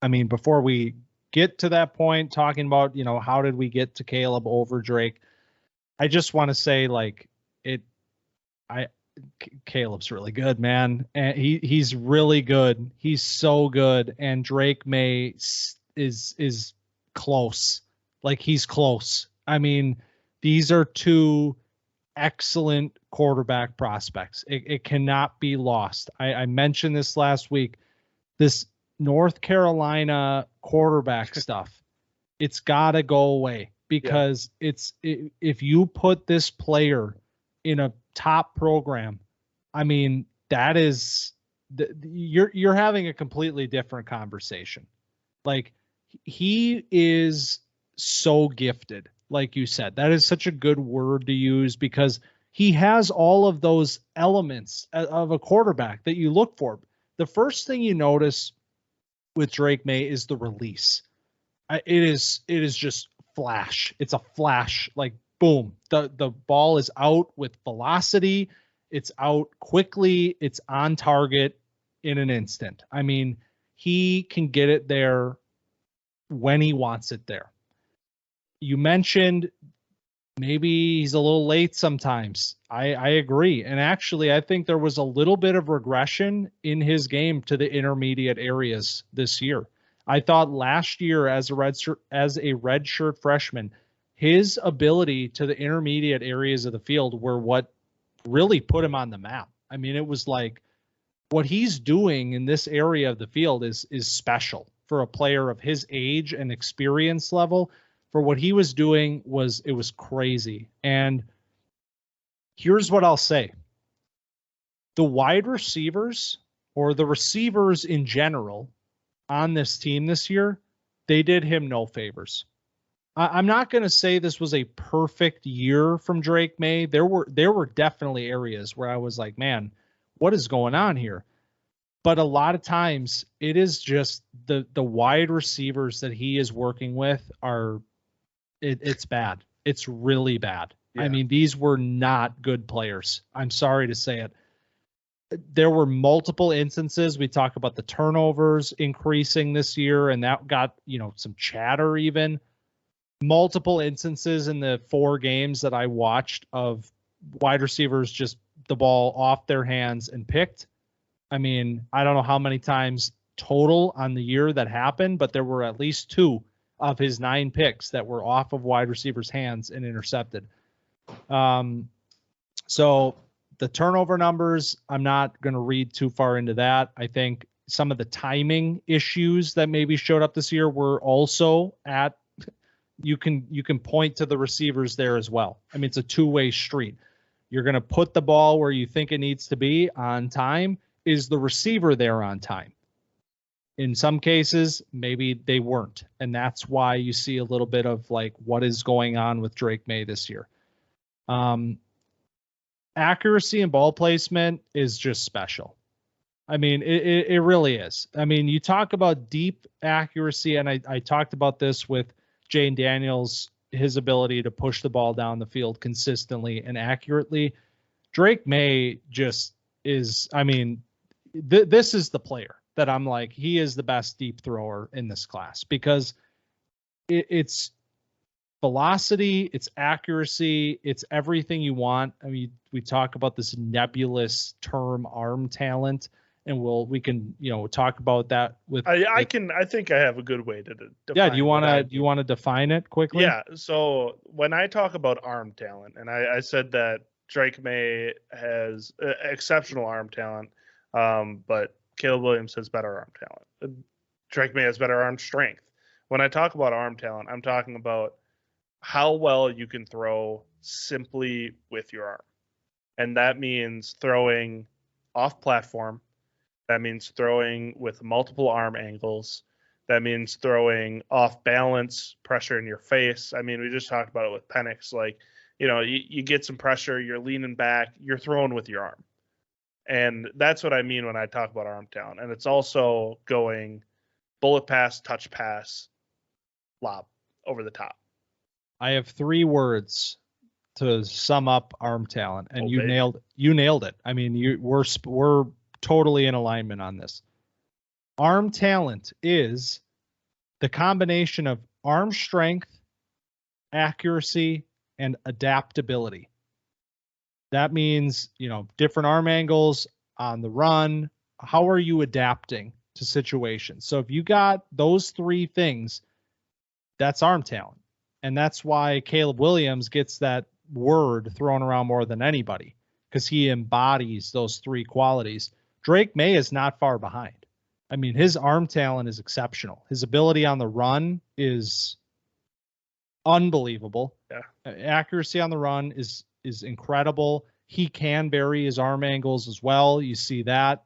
I mean, before we get to that point, talking about, how did we get to Caleb over Drake? I just want to say, Caleb's really good, man. And he's really good. He's so good. And Drake May is close. He's close. I mean, these are two excellent quarterback prospects. It cannot be lost. I mentioned this last week. This North Carolina quarterback stuff, it's got to go away because if you put this player in a top program, I mean, that is you're having a completely different conversation. He is so gifted, like you said. That is such a good word to use because he has all of those elements of a quarterback that you look for. The first thing you notice with Drake May is the release. It is just flash. It's a flash, boom. The ball is out with velocity. It's out quickly. It's on target in an instant. I mean, he can get it there when he wants it there. You mentioned maybe he's a little late sometimes. I agree. And actually, I think there was a little bit of regression in his game to the intermediate areas this year. I thought last year as a redshirt freshman, his ability to the intermediate areas of the field were what really put him on the map. I mean, it was like what he's doing in this area of the field is special for a player of his age and experience level. For what he was doing it was crazy. And here's what I'll say. The wide receivers or the receivers in general on this team this year, they did him no favors. I'm not going to say this was a perfect year from Drake May. There were definitely areas where I was like, man, what is going on here? But a lot of times it is just the wide receivers that he is working with it's bad. It's really bad. Yeah. I mean, these were not good players. I'm sorry to say it. There were multiple instances. We talk about the turnovers increasing this year, and that got, some chatter even. Multiple instances in the 4 games that I watched of wide receivers just the ball off their hands and picked. I mean, I don't know how many times total on the year that happened, but there were at least 2 of his 9 picks that were off of wide receivers' hands and intercepted. So the turnover numbers, I'm not going to read too far into that. I think some of the timing issues that maybe showed up this year were also at you can point to the receivers there as well. I mean, it's a two-way street. You're going to put the ball where you think it needs to be on time. Is the receiver there on time? In some cases, maybe they weren't. And that's why you see a little bit of like what is going on with Drake May this year. Accuracy and ball placement is just special. I mean, it really is. I mean, you talk about deep accuracy, and I talked about this with Jane Daniels, his ability to push the ball down the field consistently and accurately. Drake May just is, I mean, this is the player that I'm like, he is the best deep thrower in this class, because it's velocity, it's accuracy, it's everything you want. I mean, we talk about this nebulous term arm talent, and we can talk about that with I think I have a good way to define. Yeah, do you want to define it quickly? Yeah, so when I talk about arm talent, and I said that Drake May has exceptional arm talent, but Caleb Williams has better arm talent. Drake May has better arm strength. When I talk about arm talent, I'm talking about how well you can throw simply with your arm. And that means throwing off platform. That means throwing with multiple arm angles. That means throwing off balance, pressure in your face. I mean, we just talked about it with Penix. Like, you get some pressure, you're leaning back, you're throwing with your arm. And that's what I mean when I talk about arm talent. And it's also going bullet pass, touch pass, lob over the top. I have 3 words to sum up arm talent, and you nailed it. I mean, we're totally in alignment on this. Arm talent is the combination of arm strength, accuracy, and adaptability. That means, different arm angles on the run. How are you adapting to situations? So if you got those 3 things, that's arm talent. And that's why Caleb Williams gets that word thrown around more than anybody, because he embodies those 3 qualities. Drake May is not far behind. I mean, his arm talent is exceptional. His ability on the run is unbelievable. Yeah. Accuracy on the run is incredible. He can vary his arm angles as well. You see that,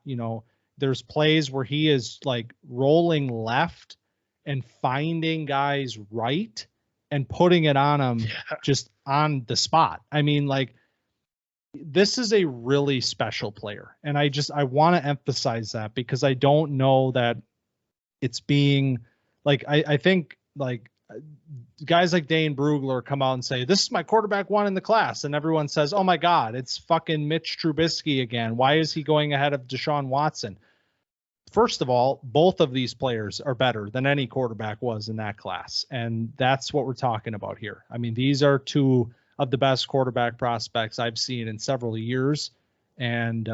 there's plays where he is like rolling left and finding guys right and putting it on them just on the spot. I mean, like, this is a really special player. And I want to emphasize that, because I don't know that it's being like, I think like guys like Dane Brugler come out and say, this is my quarterback 1 in the class. And everyone says, oh my God, it's fucking Mitch Trubisky again. Why is he going ahead of Deshaun Watson? First of all, both of these players are better than any quarterback was in that class. And that's what we're talking about here. I mean, these are 2 of the best quarterback prospects I've seen in several years. And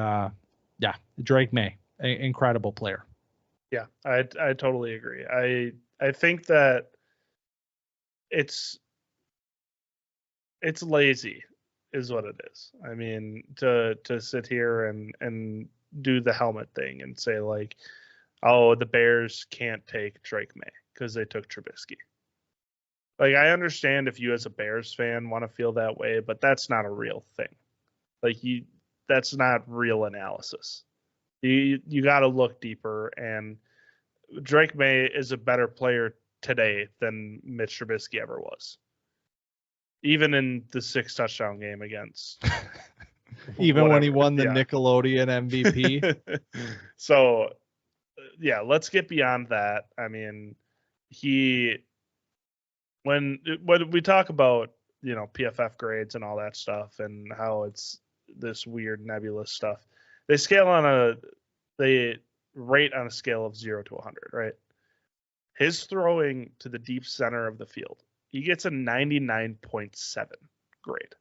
Drake May, incredible player. Yeah, I totally agree. I think that it's lazy is what it is. I mean, to sit here and do the helmet thing and say like, oh, the Bears can't take Drake May because they took Trubisky. Like, I understand if you as a Bears fan want to feel that way, but that's not a real thing. Like, that's not real analysis. You got to look deeper, and Drake May is a better player today than Mitch Trubisky ever was. Even in the 6 touchdown game against even when he won the Nickelodeon MVP. So, yeah, let's get beyond that. I mean, when we talk about, PFF grades and all that stuff and how it's this weird nebulous stuff, they rate on a scale of 0 to 100, right? His throwing to the deep center of the field, he gets a 99.7 grade.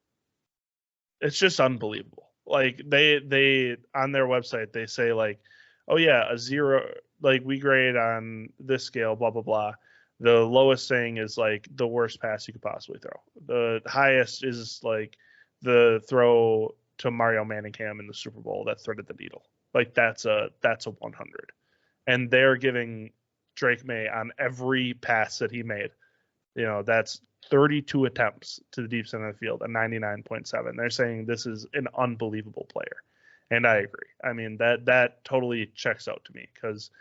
It's just unbelievable. Like, they on their website, they say like, oh yeah, a 0, like, we grade on this scale, blah, blah, blah. The lowest thing is like the worst pass you could possibly throw. The highest is like the throw to Mario Manningham in the Super Bowl that threaded the needle. Like, that's a 100. And they're giving Drake May on every pass that he made, that's 32 attempts to the deep center of the field, a 99.7. They're saying this is an unbelievable player. And I agree. I mean, that totally checks out to me, because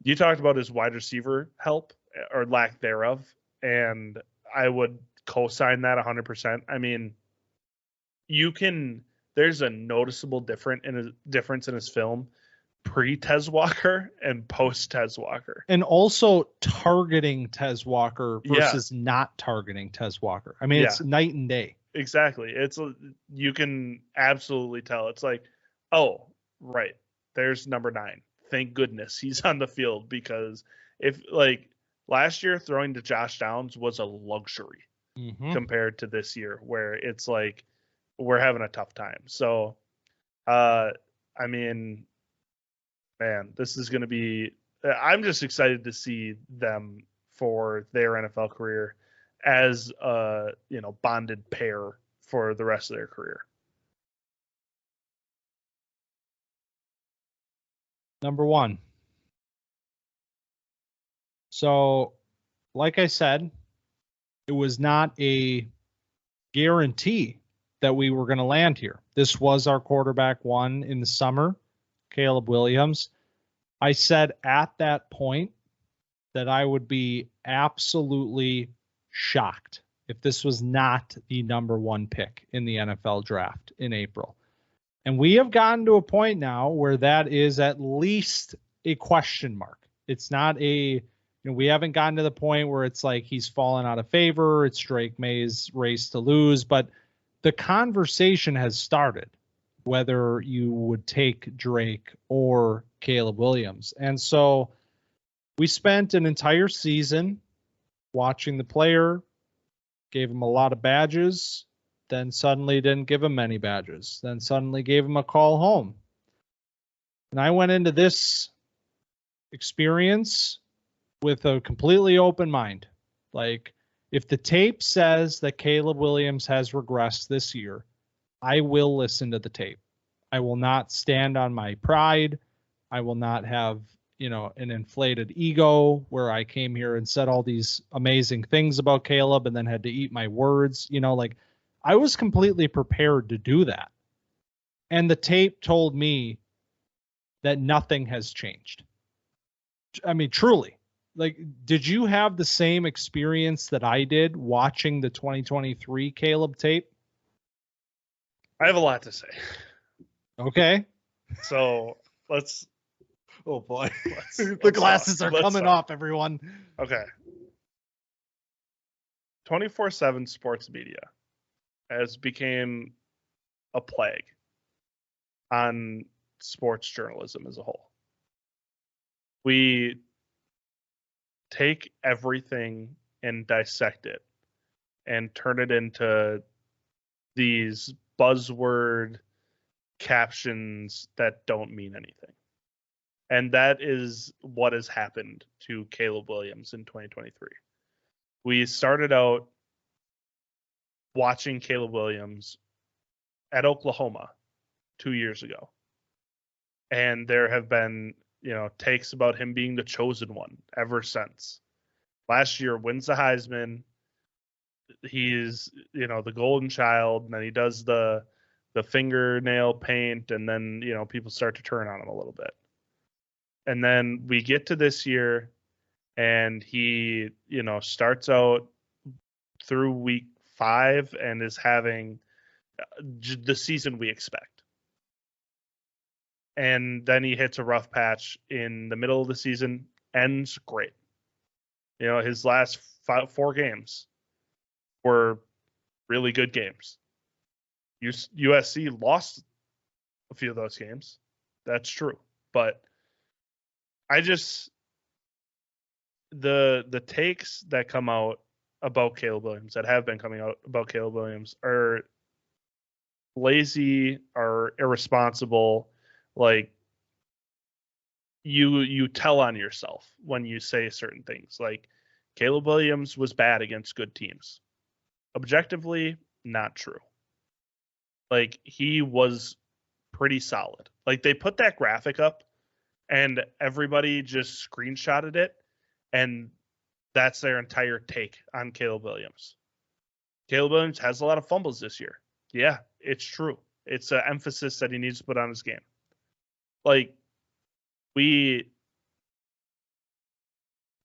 you talked about his wide receiver help or lack thereof, and I would co-sign that 100%. I mean, there's a noticeable difference in his film pre-Tez Walker and post-Tez Walker. And also targeting Tez Walker versus not targeting Tez Walker. I mean, it's night and day. Exactly. You can absolutely tell. It's like, oh, right, there's number 9. Thank goodness he's on the field, because if, like, last year throwing to Josh Downs was a luxury compared to this year, where it's like we're having a tough time. So, I mean, man, this is going to be – I'm just excited to see them for their NFL career as a, bonded pair for the rest of their career. Number 1. So, like I said, it was not a guarantee that we were going to land here. This was our quarterback 1 in the summer, Caleb Williams. I said at that point that I would be absolutely shocked if this was not the number 1 pick in the NFL draft in April. And we have gotten to a point now where that is at least a question mark. It's not we haven't gotten to the point where it's like he's fallen out of favor. It's Drake May's race to lose, but the conversation has started whether you would take Drake or Caleb Williams. And so we spent an entire season watching the player, gave him a lot of badges, then suddenly didn't give him any badges, then suddenly gave him a call home. And I went into this experience with a completely open mind. Like, if the tape says that Caleb Williams has regressed this year, I will listen to the tape. I will not stand on my pride. I will not have, an inflated ego where I came here and said all these amazing things about Caleb and then had to eat my words. I was completely prepared to do that. And the tape told me that nothing has changed. I mean, truly. Like, did you have the same experience that I did watching the 2023 Caleb tape? I have a lot to say. Okay. So let's. Oh boy. The glasses are coming off, everyone. Okay. 24/7 sports media has become a plague on sports journalism as a whole. We take everything and dissect it and turn it into these buzzword captions that don't mean anything. And that is what has happened to Caleb Williams in 2023. We started out watching Caleb Williams at Oklahoma 2 years ago. And there have been, takes about him being the chosen one ever since. Last year wins the Heisman. He's, the golden child, and then he does the fingernail paint, and then, people start to turn on him a little bit. And then we get to this year, and he, starts out through week 5 and is having the season we expect. And then he hits a rough patch in the middle of the season, ends great. His last 4 games were really good games. USC lost a few of those games. That's true. But I just, the takes that come out about Caleb Williams, that have been coming out about Caleb Williams, are lazy, are irresponsible. Like, you tell on yourself when you say certain things. Like, Caleb Williams was bad against good teams. Objectively, not true. Like, he was pretty solid. Like, they put that graphic up and everybody just screenshotted it, and That's their entire take on Caleb Williams. Caleb Williams has a lot of fumbles this year. Yeah, it's true. It's an emphasis that he needs to put on his game. Like,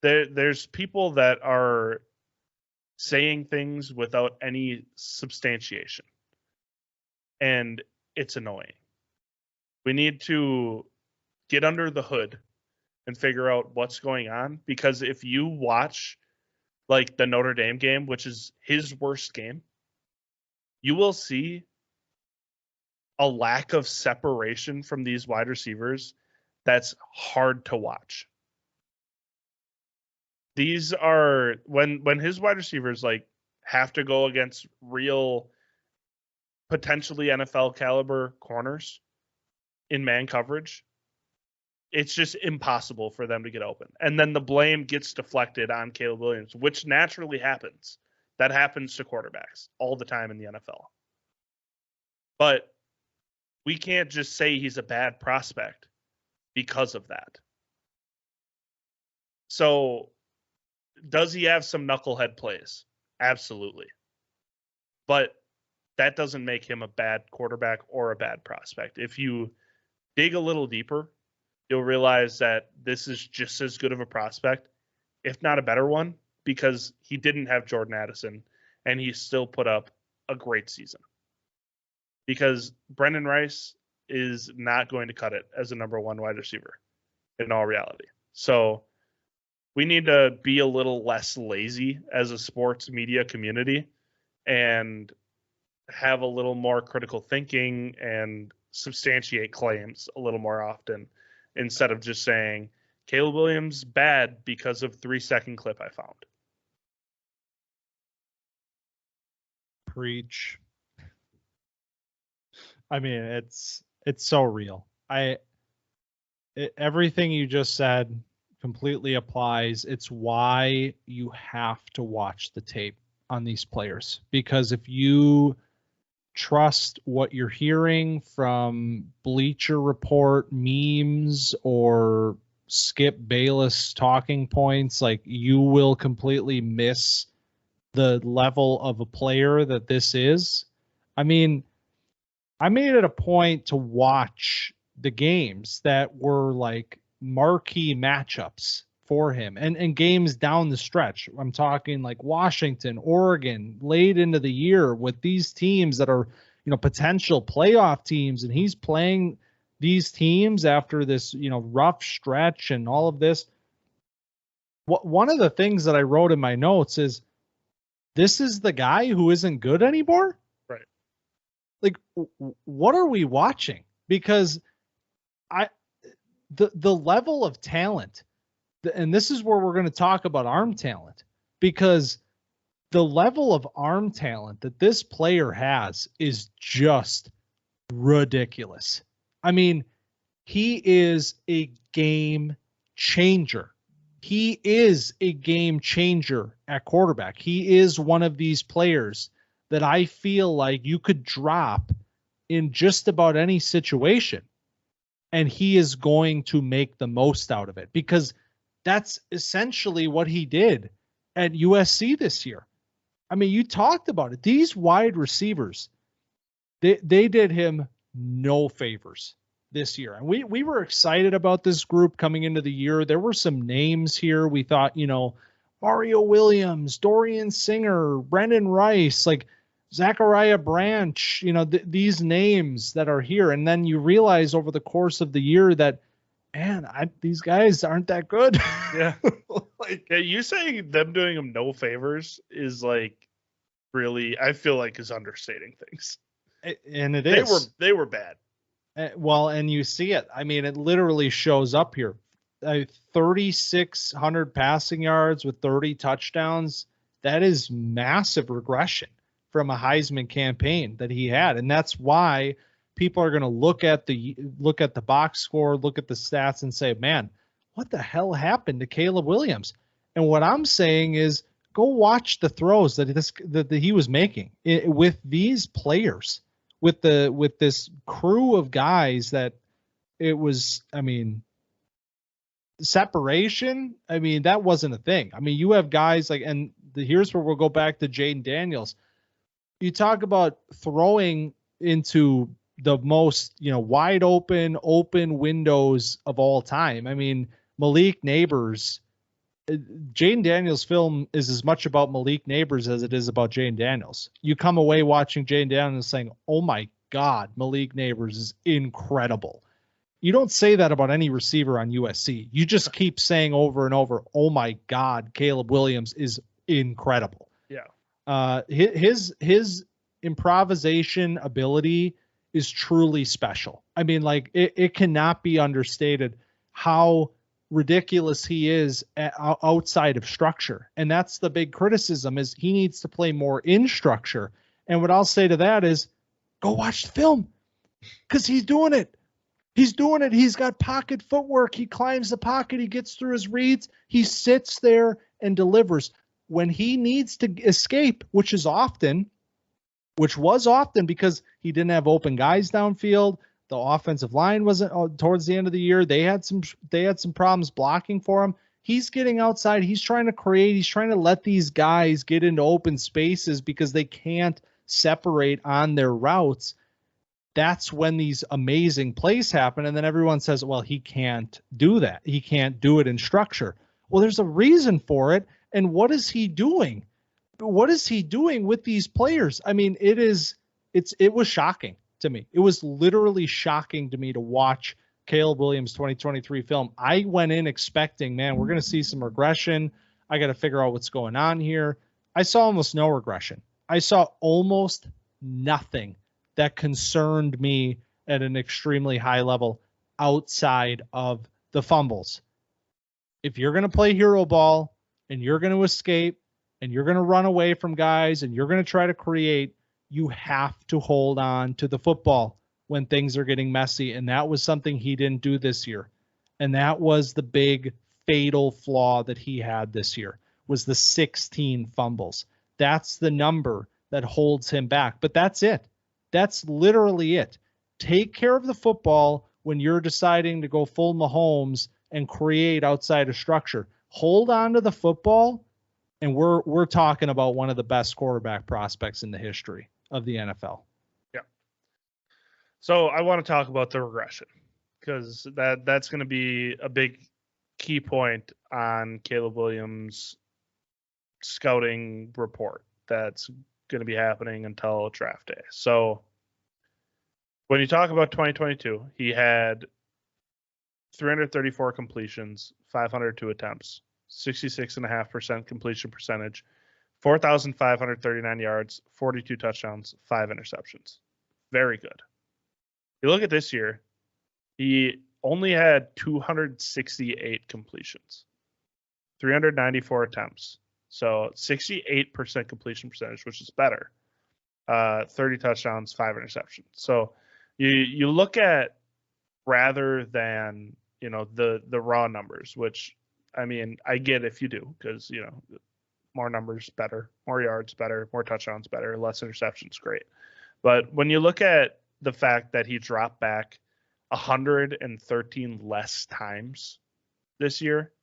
there's people that are saying things without any substantiation. And it's annoying. We need to get under the hood and figure out what's going on. Because if you watch like the Notre Dame game, which is his worst game, you will see a lack of separation from these wide receivers that's hard to watch. These are when his wide receivers like have to go against real potentially NFL caliber corners in man coverage, it's just impossible for them to get open. And then the blame gets deflected on Caleb Williams, which naturally happens. That happens to quarterbacks all the time in the NFL. But we can't just say he's a bad prospect because of that. So does he have some knucklehead plays? Absolutely. But that doesn't make him a bad quarterback or a bad prospect. If you dig a little deeper, you'll realize that this is just as good of a prospect, if not a better one, because he didn't have Jordan Addison and he still put up a great season. Because Brendan Rice is not going to cut it as a number one wide receiver in all reality. So we need to be a little less lazy as a sports media community and have a little more critical thinking and substantiate claims a little more often instead of just saying Caleb Williams bad because of 3-second clip I found. Preach. I mean, it's so real. Everything you just said completely applies. It's why you have to watch the tape on these players, because if you trust what you're hearing from Bleacher Report memes or Skip Bayless talking points, like, you will completely miss the level of a player that this is. I mean, I made it a point to watch the games that were like marquee matchups for him and games down the stretch. I'm talking like Washington, Oregon, late into the year with these teams that are, potential playoff teams. And he's playing these teams after this, rough stretch and all of this. One of the things that I wrote in my notes is, this is the guy who isn't good anymore. Right. Like, what are we watching? Because the level of talent, and this is where we're going to talk about arm talent, because the level of arm talent that this player has is just ridiculous. I mean, he is a game changer. He is a game changer at quarterback. He is one of these players that I feel like you could drop in just about any situation, and he is going to make the most out of it, because that's essentially what he did at USC this year. I mean, you talked about it. These wide receivers, they did him no favors this year. And we were excited about this group coming into the year. There were some names here. We thought, Mario Williams, Dorian Singer, Brendan Rice, like Zachariah Branch, these names that are here. And then you realize over the course of the year that, man, these guys aren't that good. Yeah. You saying them doing him no favors is like really, I feel like, is understating things. And it is. They were bad. Well, and you see it. I mean, it literally shows up here. 3,600 passing yards with 30 touchdowns. That is massive regression from a Heisman campaign that he had. And that's why people are going to look at the box score, look at the stats and say, man, what the hell happened to Caleb Williams? And what I'm saying is, go watch the throws that he was making with these players, with this crew of guys that it was, I mean, separation, I mean, that wasn't a thing. I mean, you have guys like, and here's where we'll go back to Jaden Daniels. You talk about throwing into the most, wide open windows of all time. I mean, Malik Neighbors, Jaden Daniels' film is as much about Malik Neighbors as it is about Jaden Daniels. You come away watching Jaden Daniels saying, oh my God, Malik Neighbors is incredible. You don't say that about any receiver on USC. You just keep saying over and over, oh my God, Caleb Williams is incredible. Yeah. His improvisation ability is truly special. I mean, like it cannot be understated how ridiculous he is outside of structure. And that's the big criticism, is he needs to play more in structure. And what I'll say to that is go watch the film, because he's doing it. He's doing it. He's got pocket footwork. He climbs the pocket. He gets through his reads. He sits there and delivers. When he needs to escape, which was often because he didn't have open guys downfield. The offensive line wasn't towards the end of the year. They had some problems blocking for him. He's getting outside. He's trying to create. He's trying to let these guys get into open spaces because they can't separate on their routes. That's when these amazing plays happen. And then everyone says, well, he can't do that. He can't do it in structure. Well, there's a reason for it. And what is he doing? What is he doing with these players? I mean, it was shocking to me. It was literally shocking to me to watch Caleb Williams 2023 film. I went in expecting, man, we're going to see some regression. I got to figure out what's going on here. I saw almost no regression. I saw almost nothing that concerned me at an extremely high level outside of the fumbles. If you're going to play hero ball and you're going to escape and you're going to run away from guys and you're going to try to create, you have to hold on to the football when things are getting messy. And that was something he didn't do this year. And that was the big fatal flaw that he had this year, was the 16 fumbles. That's the number that holds him back. But that's it. That's literally it. Take care of the football when you're deciding to go full Mahomes and create outside of structure. Hold on to the football, and we're talking about one of the best quarterback prospects in the history of the NFL. Yeah. So I want to talk about the regression, because that's going to be a big key point on Caleb Williams' scouting report that's going to be happening until draft day. So when you talk about 2022, he had 334 completions, 502 attempts, 66.5% completion percentage, 4,539 yards, 42 touchdowns, 5 interceptions. Very good. You look at this year, he only had 268 completions, 394 attempts. So 68% completion percentage, which is better. 30 touchdowns, 5 interceptions. So you look at, rather than, the raw numbers, which, I mean, I get if you do, because, more numbers better, more yards better, more touchdowns better, less interceptions great. But when you look at the fact that he dropped back 113 less times this year,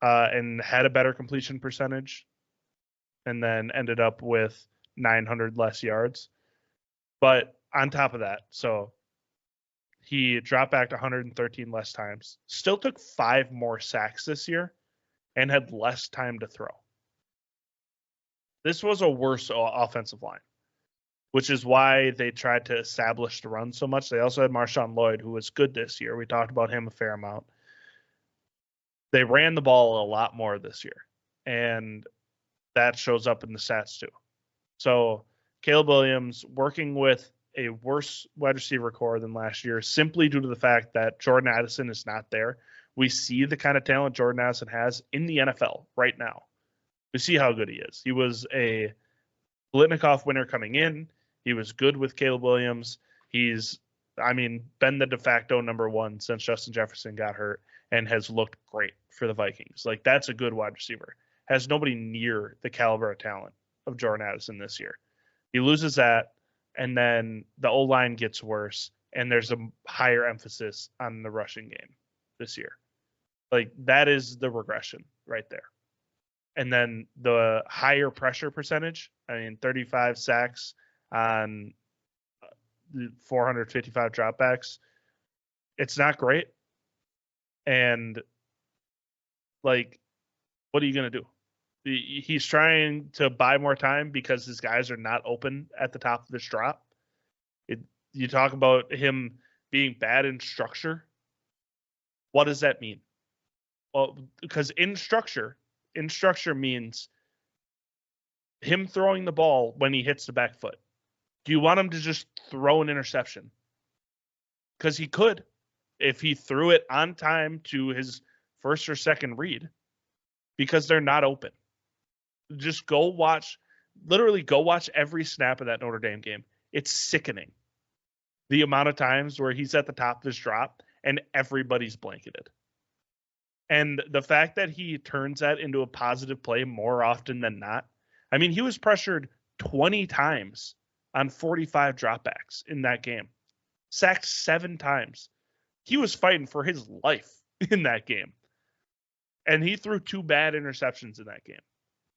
and had a better completion percentage, and then ended up with 900 less yards. But on top of that, so he dropped back to 113 less times, still took 5 more sacks this year, and had less time to throw. This was a worse offensive line, which is why they tried to establish the run so much. They also had Marshawn Lloyd, who was good this year. We talked about him a fair amount. They ran the ball a lot more this year, and that shows up in the stats too. So Caleb Williams working with a worse wide receiver core than last year, simply due to the fact that Jordan Addison is not there. We see the kind of talent Jordan Addison has in the NFL right now. We see how good he is. He was a Blitnikoff winner coming in. He was good with Caleb Williams. He's, been the de facto number 1 since Justin Jefferson got hurt, and has looked great for the Vikings. Like, that's a good wide receiver. Has nobody near the caliber of talent of Jordan Addison this year. He loses that, and then the O-line gets worse, and there's a higher emphasis on the rushing game this year. Like, that is the regression right there. And then the higher pressure percentage, 35 sacks on 455 dropbacks. It's not great. And, like, what are you going to do? He's trying to buy more time because his guys are not open at the top of this drop. You talk about him being bad in structure. What does that mean? Well, because in structure means him throwing the ball when he hits the back foot. Do you want him to just throw an interception? Because he could, if he threw it on time to his first or second read, because they're not open. Just literally go watch every snap of that Notre Dame game. It's sickening the amount of times where he's at the top of his drop and everybody's blanketed. And the fact that he turns that into a positive play more often than not. He was pressured 20 times on 45 dropbacks in that game. Sacked 7 times. He was fighting for his life in that game. And he threw 2 bad interceptions in that game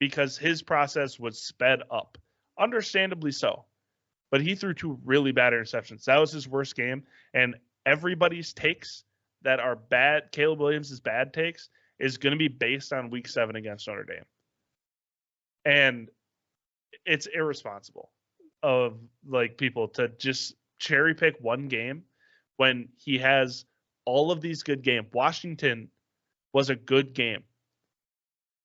because his process was sped up. Understandably so. But he threw 2 really bad interceptions. That was his worst game. And everybody's takes that are bad, Caleb Williams' bad takes, is going to be based on week 7 against Notre Dame. And it's irresponsible of people to just cherry pick one game when he has all of these good games. Washington was a good game.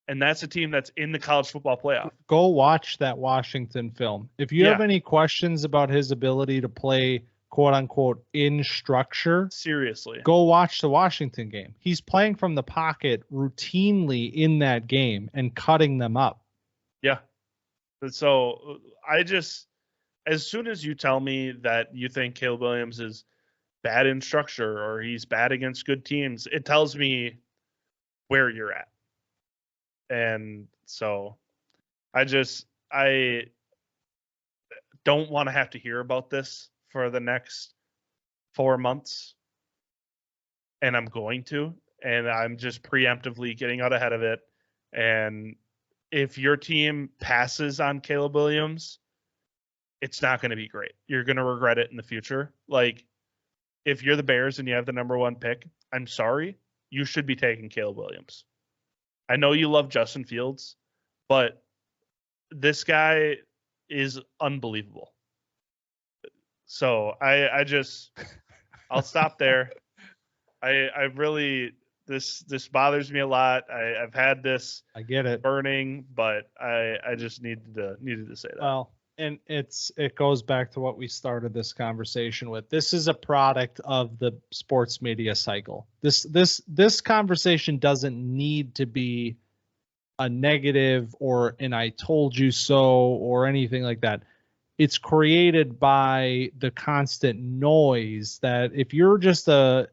And that's a team that's in the college football playoff. Go watch that Washington film. If you have any questions about his ability to play, quote unquote, in structure, seriously, go watch the Washington game. He's playing from the pocket routinely in that game and cutting them up. Yeah. So as soon as you tell me that you think Caleb Williams is bad in structure or he's bad against good teams, it tells me where you're at. And so I don't want to have to hear about this for the next 4 months. And I'm going to, and I'm just preemptively getting out ahead of it. And if your team passes on Caleb Williams, it's not going to be great. You're going to regret it in the future. Like, if you're the Bears and you have the number 1 pick, I'm sorry, you should be taking Caleb Williams. I know you love Justin Fields, but this guy is unbelievable. So I'll stop there. I really, this bothers me a lot. I've had this, I get it, burning, but I just needed to say that. Well, and it goes back to what we started this conversation with. This is a product of the sports media cycle. This conversation doesn't need to be a negative or an I told you so or anything like that. It's created by the constant noise that if you're just a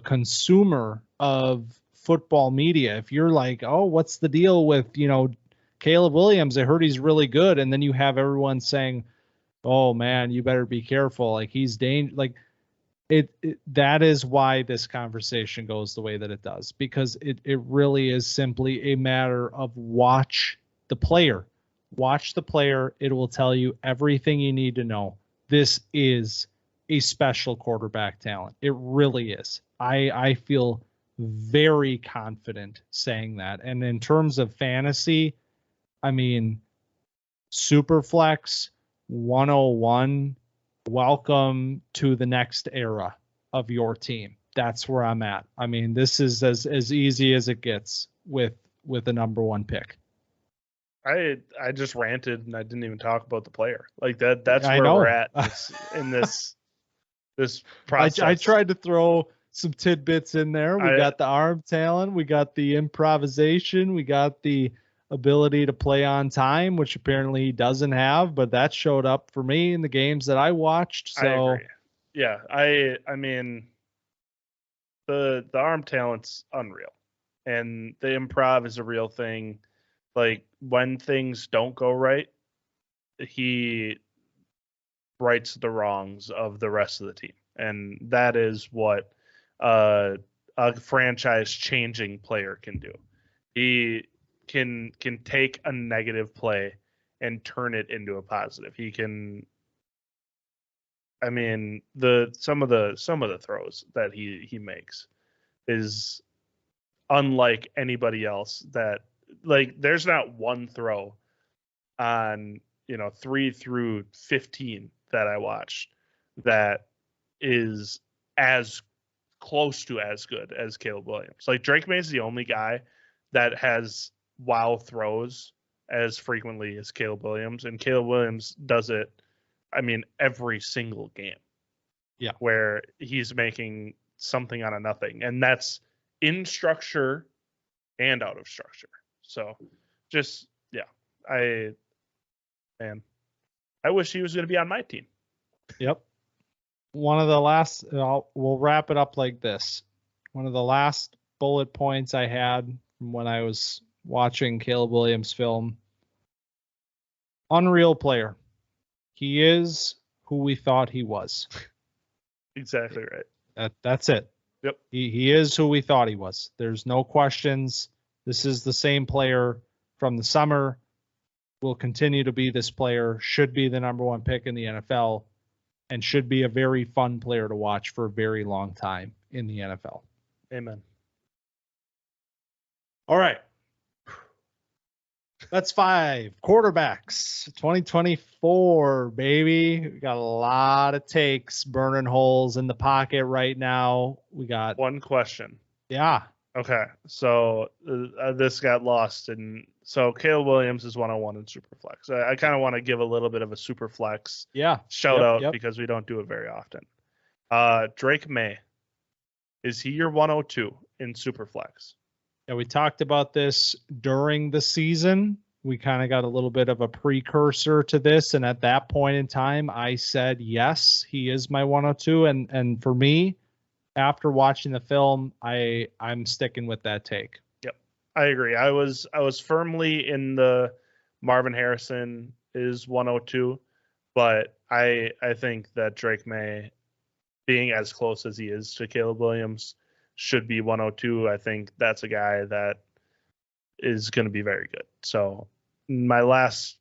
consumer of football media, if you're like, oh, what's the deal with, Caleb Williams, I heard he's really good. And then you have everyone saying, oh man, you better be careful. Like, he's dangerous. Like, that is why this conversation goes the way that it does, because it really is simply a matter of watch the player. Watch the player. It will tell you everything you need to know. This is a special quarterback talent. It really is. I feel very confident saying that. And in terms of fantasy, Superflex 101, welcome to the next era of your team. That's where I'm at. This is as easy as it gets with a number 1 pick. I just ranted and I didn't even talk about the player. Like that's where we're at in this process. I tried to throw some tidbits in there. We got the arm talent, we got the improvisation, we got the ability to play on time, which apparently he doesn't have, but that showed up for me in the games that I watched. So I agree. Yeah, the arm talent's unreal, and the improv is a real thing. Like, when things don't go right, he rights the wrongs of the rest of the team, and that is what a a franchise changing player can do. He can take a negative play and turn it into a positive. He can, I mean, some of the throws that he makes is unlike anybody else. That, like, there's not one throw on 3 through 15 that I watched that is as close to as good as Caleb Williams. Like, Drake May is the only guy that has wow throws as frequently as Caleb Williams, and Caleb Williams does it, I mean, every single game. Yeah. Where he's making something out of nothing, and that's in structure and out of structure. So just, yeah, I wish he was going to be on my team. Yep. One of the last, we'll wrap it up like this. One of the last bullet points I had from when I was watching Caleb Williams film. Unreal player. He is who we thought he was. Exactly right. That's it. Yep. He is who we thought he was. There's no questions. This is the same player from the summer. Will continue to be this player. Should be the number one pick in the NFL. And should be a very fun player to watch for a very long time in the NFL. Amen. All right. That's 5 quarterbacks. 2024, baby. We got a lot of takes, burning holes in the pocket right now. We got one question. Yeah. Okay. So this got lost. And so Caleb Williams is 101 in Superflex. I kind of want to give a little bit of a Superflex shout out because we don't do it very often. Drake May. Is he your 102 in Superflex? Yeah, we talked about this during the season. We kind of got a little bit of a precursor to this. And at that point in time, I said, yes, he is my 102. And for me, after watching the film, I'm sticking with that take. Yep, I agree. I was firmly in the Marvin Harrison is 102, but I think that Drake May, being as close as he is to Caleb Williams, should be 102. I think that's a guy that is going to be very good. So my last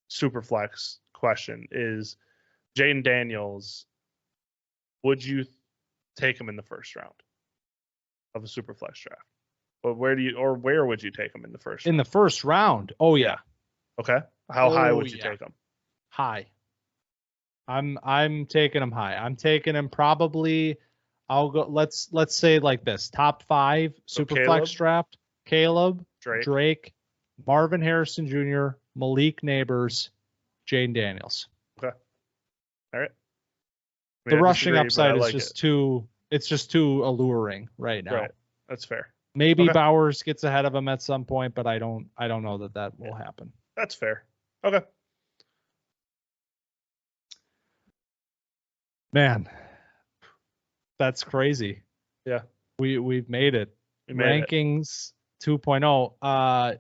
Superflex question is Jaden Daniels. Would you take him in the first round of a Superflex draft? Or where would you take him in the first round? In the first round? Oh yeah. Okay. How high would you take him? High. I'm taking him high. I'm taking him probably, I'll go, let's say like this. Top 5 Superflex draft: Caleb, Drake, Marvin Harrison Jr., Malik Neighbors, Jaden Daniels. Okay. All right. The rushing upside is just too alluring right now. Right. That's fair. Maybe Bowers gets ahead of him at some point, but I don't know that will happen. That's fair. Okay. Man, that's crazy. Yeah. We've made it. Rankings 2.0.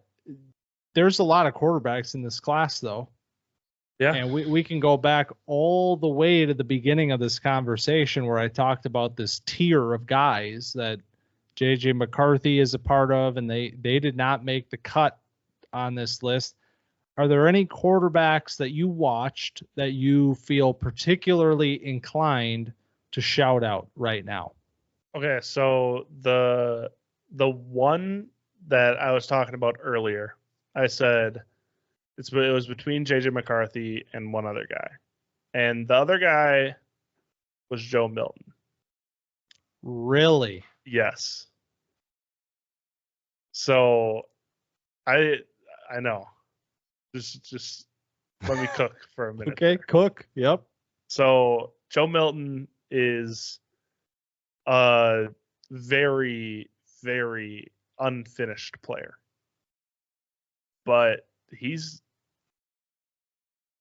There's a lot of quarterbacks in this class though. Yeah. And we can go back all the way to the beginning of this conversation where I talked about this tier of guys that JJ McCarthy is a part of, and they did not make the cut on this list. Are there any quarterbacks that you watched that you feel particularly inclined to shout out right now? Okay, so the one that I was talking about earlier, I said it was between JJ McCarthy and one other guy. And the other guy was Joe Milton. Really? Yes. So I know. Just let me cook for a minute. Okay, cook. Yep. So Joe Milton is a very, very unfinished player. But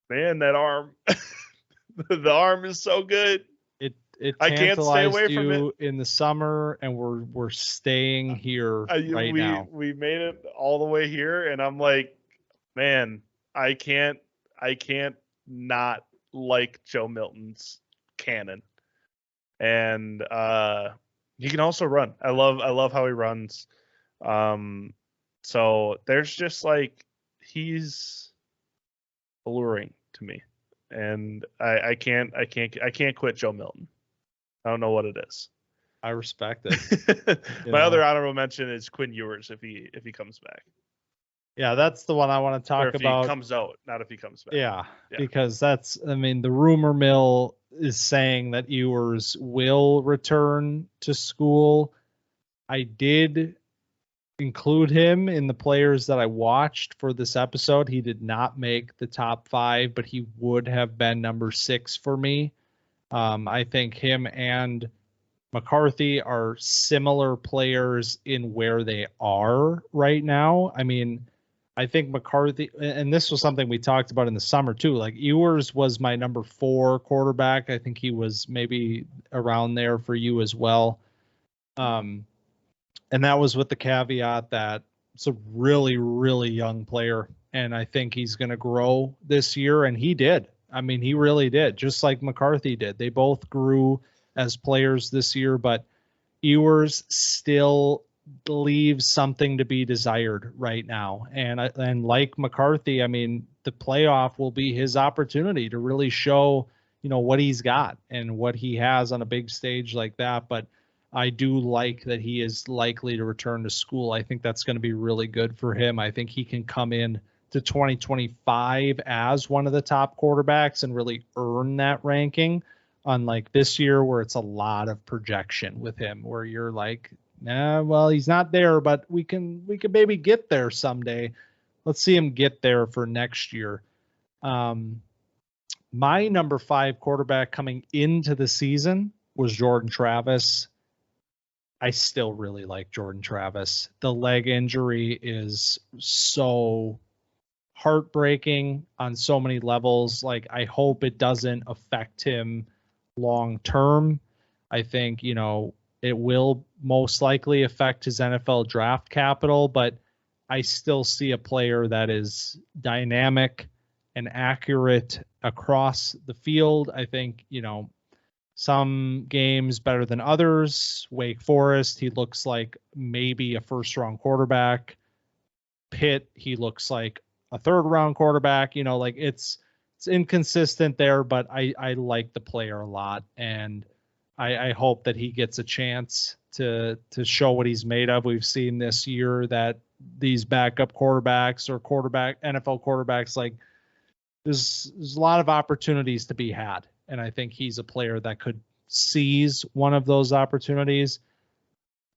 that arm, the arm is so good. I can't stay away from it in the summer, and we're staying here now. We made it all the way here, and I'm like, man, I can't not like Joe Milton's cannon. And He can also run. I love how he runs. So there's just like, he's alluring to me, and I can't quit Joe Milton. I don't know what it is. I respect it. My other honorable mention is Quinn Ewers if he comes back. Yeah, that's the one I want to talk about. He comes out, not if he comes back. Yeah, because the rumor mill is saying that Ewers will return to school. I did include him in the players that I watched for this episode. He did not make the top 5, but he would have been number 6 for me. I think him and McCarthy are similar players in where they are right now. I mean, I think McCarthy, and this was something we talked about in the summer too, like Ewers was my number 4 quarterback. I think he was maybe around there for you as well. And that was with the caveat that it's a really, really young player. And I think he's going to grow this year. And he did. I mean, he really did, just like McCarthy did. They both grew as players this year, but Ewers still leaves something to be desired right now. And like McCarthy, I mean, the playoff will be his opportunity to really show, what he's got and what he has on a big stage like that. But I do like that he is likely to return to school. I think that's going to be really good for him. I think he can come in to 2025 as one of the top quarterbacks and really earn that ranking, unlike this year where it's a lot of projection with him, where you're like, nah, well, he's not there, but we can maybe get there someday. Let's see him get there for next year. My number 5 quarterback coming into the season was Jordan Travis. I still really like Jordan Travis. The leg injury is so heartbreaking on so many levels. Like, I hope it doesn't affect him long term. I think, it will most likely affect his NFL draft capital, but I still see a player that is dynamic and accurate across the field. I think, some games better than others. Wake Forest, he looks like maybe a first-round quarterback. Pitt, he looks like a third-round quarterback. Like it's inconsistent there, but I like the player a lot, and I hope that he gets a chance to show what he's made of. We've seen this year that these backup quarterbacks or NFL quarterbacks, like there's a lot of opportunities to be had. And I think he's a player that could seize one of those opportunities.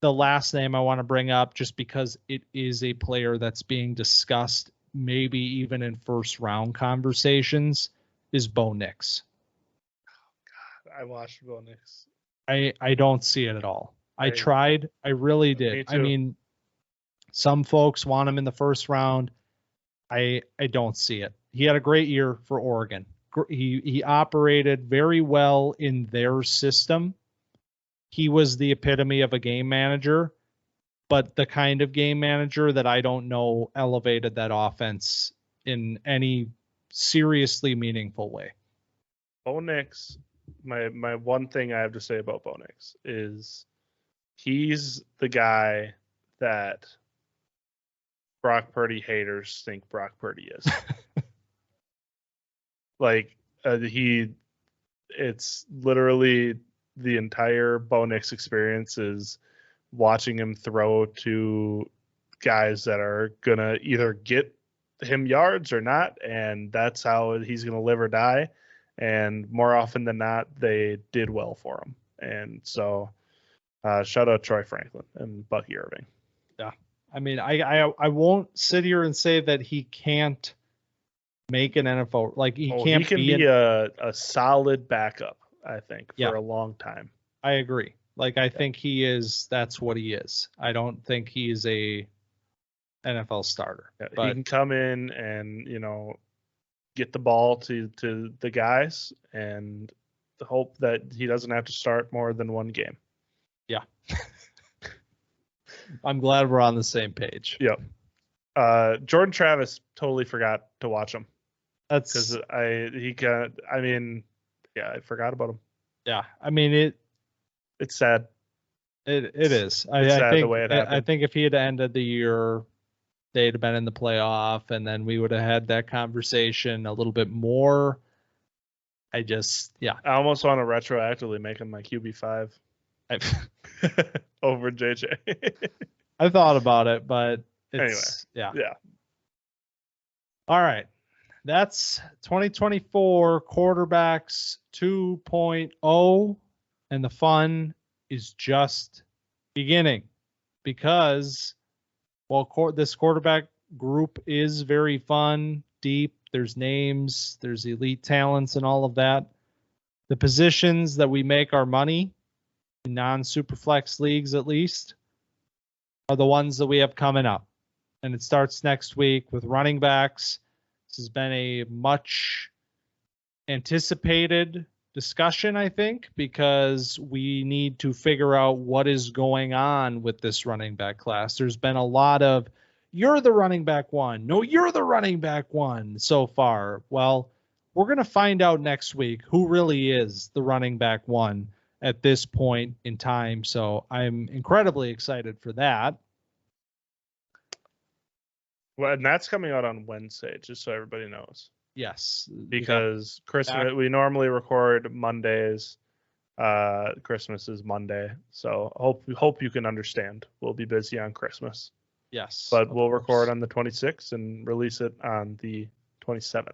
The last name I want to bring up, just because it is a player that's being discussed, maybe even in first round conversations, is Bo Nix. Oh, God, I watched Bo Nix. I don't see it at all. I tried. I really did. I mean, some folks want him in the first round. I don't see it. He had a great year for Oregon. He operated very well in their system. He was the epitome of a game manager, but the kind of game manager that I don't know elevated that offense in any seriously meaningful way. Bo Nix, my one thing I have to say about Bo Nix is he's the guy that Brock Purdy haters think Brock Purdy is. Like it's literally the entire Bo Nix experience is watching him throw to guys that are gonna either get him yards or not, and that's how he's gonna live or die. And more often than not, they did well for him. And so, shout out Troy Franklin and Bucky Irving. Yeah, I mean, I won't sit here and say that he can't make an NFL, like he can be a solid backup, I think, for a long time. I agree. Like, I think he is, that's what he is. I don't think he is a NFL starter. Yeah, but he can come in and, get the ball to the guys and hope that he doesn't have to start more than one game. Yeah. I'm glad we're on the same page. Yep. Jordan Travis, totally forgot to watch him. That's because I forgot about him. Yeah. I mean, it's sad. It is. It's I sad think the way it I happened. think if he had ended the year, they'd have been in the playoff, and then we would have had that conversation a little bit more. I almost want to retroactively make him my QB5 over JJ. I thought about it, but it's Yeah. All right. That's 2024 quarterbacks 2.0, and the fun is just beginning because this quarterback group is very fun, deep. There's names, there's elite talents, and all of that. The positions that we make our money in non-superflex leagues, at least, are the ones that we have coming up. And it starts next week with running backs. This has been a much anticipated discussion, I think, because we need to figure out what is going on with this running back class. There's been a lot of, you're the running back one. No, you're the running back one so far. Well, we're going to find out next week who really is the running back one at this point in time. So I'm incredibly excited for that. Well, and that's coming out on Wednesday, just so everybody knows. Yes. Because Christmas, we normally record Mondays. Christmas is Monday. So hope you can understand. We'll be busy on Christmas. Yes. But we'll record on the 26th and release it on the 27th.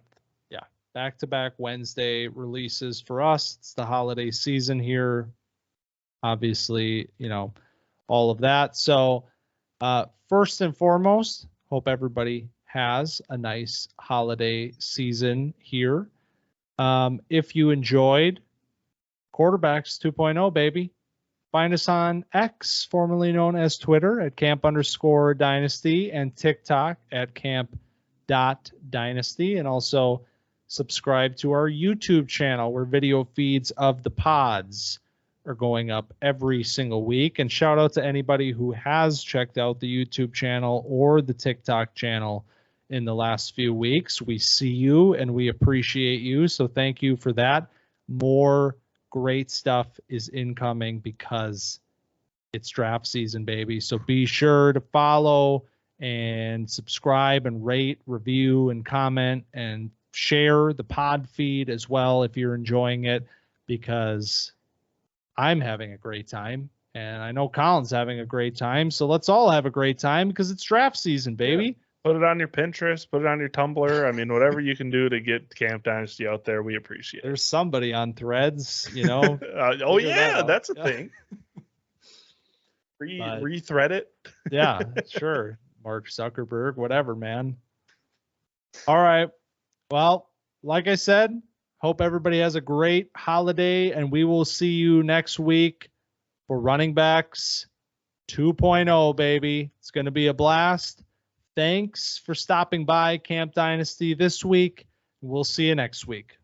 Yeah. Back-to-back Wednesday releases for us. It's the holiday season here. Obviously, all of that. So first and foremost, hope everybody has a nice holiday season here. If you enjoyed Quarterbacks 2.0, baby, find us on X, formerly known as Twitter, at camp_dynasty, and TikTok at camp.dynasty. And also subscribe to our YouTube channel where video feeds of the pods are going up every single week. And shout out to anybody who has checked out the YouTube channel or the TikTok channel in the last few weeks. We see you and we appreciate you. So thank you for that. More great stuff is incoming because it's draft season, baby. So be sure to follow and subscribe and rate, review, and comment, and share the pod feed as well if you're enjoying it, because I'm having a great time and I know Colin's having a great time. So let's all have a great time because it's draft season, baby. Yeah. Put it on your Pinterest, put it on your Tumblr. I mean, whatever you can do to get Camp Dynasty out there, we appreciate it. There's somebody on Threads, oh yeah, that's a thing. Rethread it. Yeah, sure. Mark Zuckerberg, whatever, man. All right. Well, like I said, hope everybody has a great holiday, and we will see you next week for Running Backs 2.0, baby. It's going to be a blast. Thanks for stopping by Camp Dynasty this week. We'll see you next week.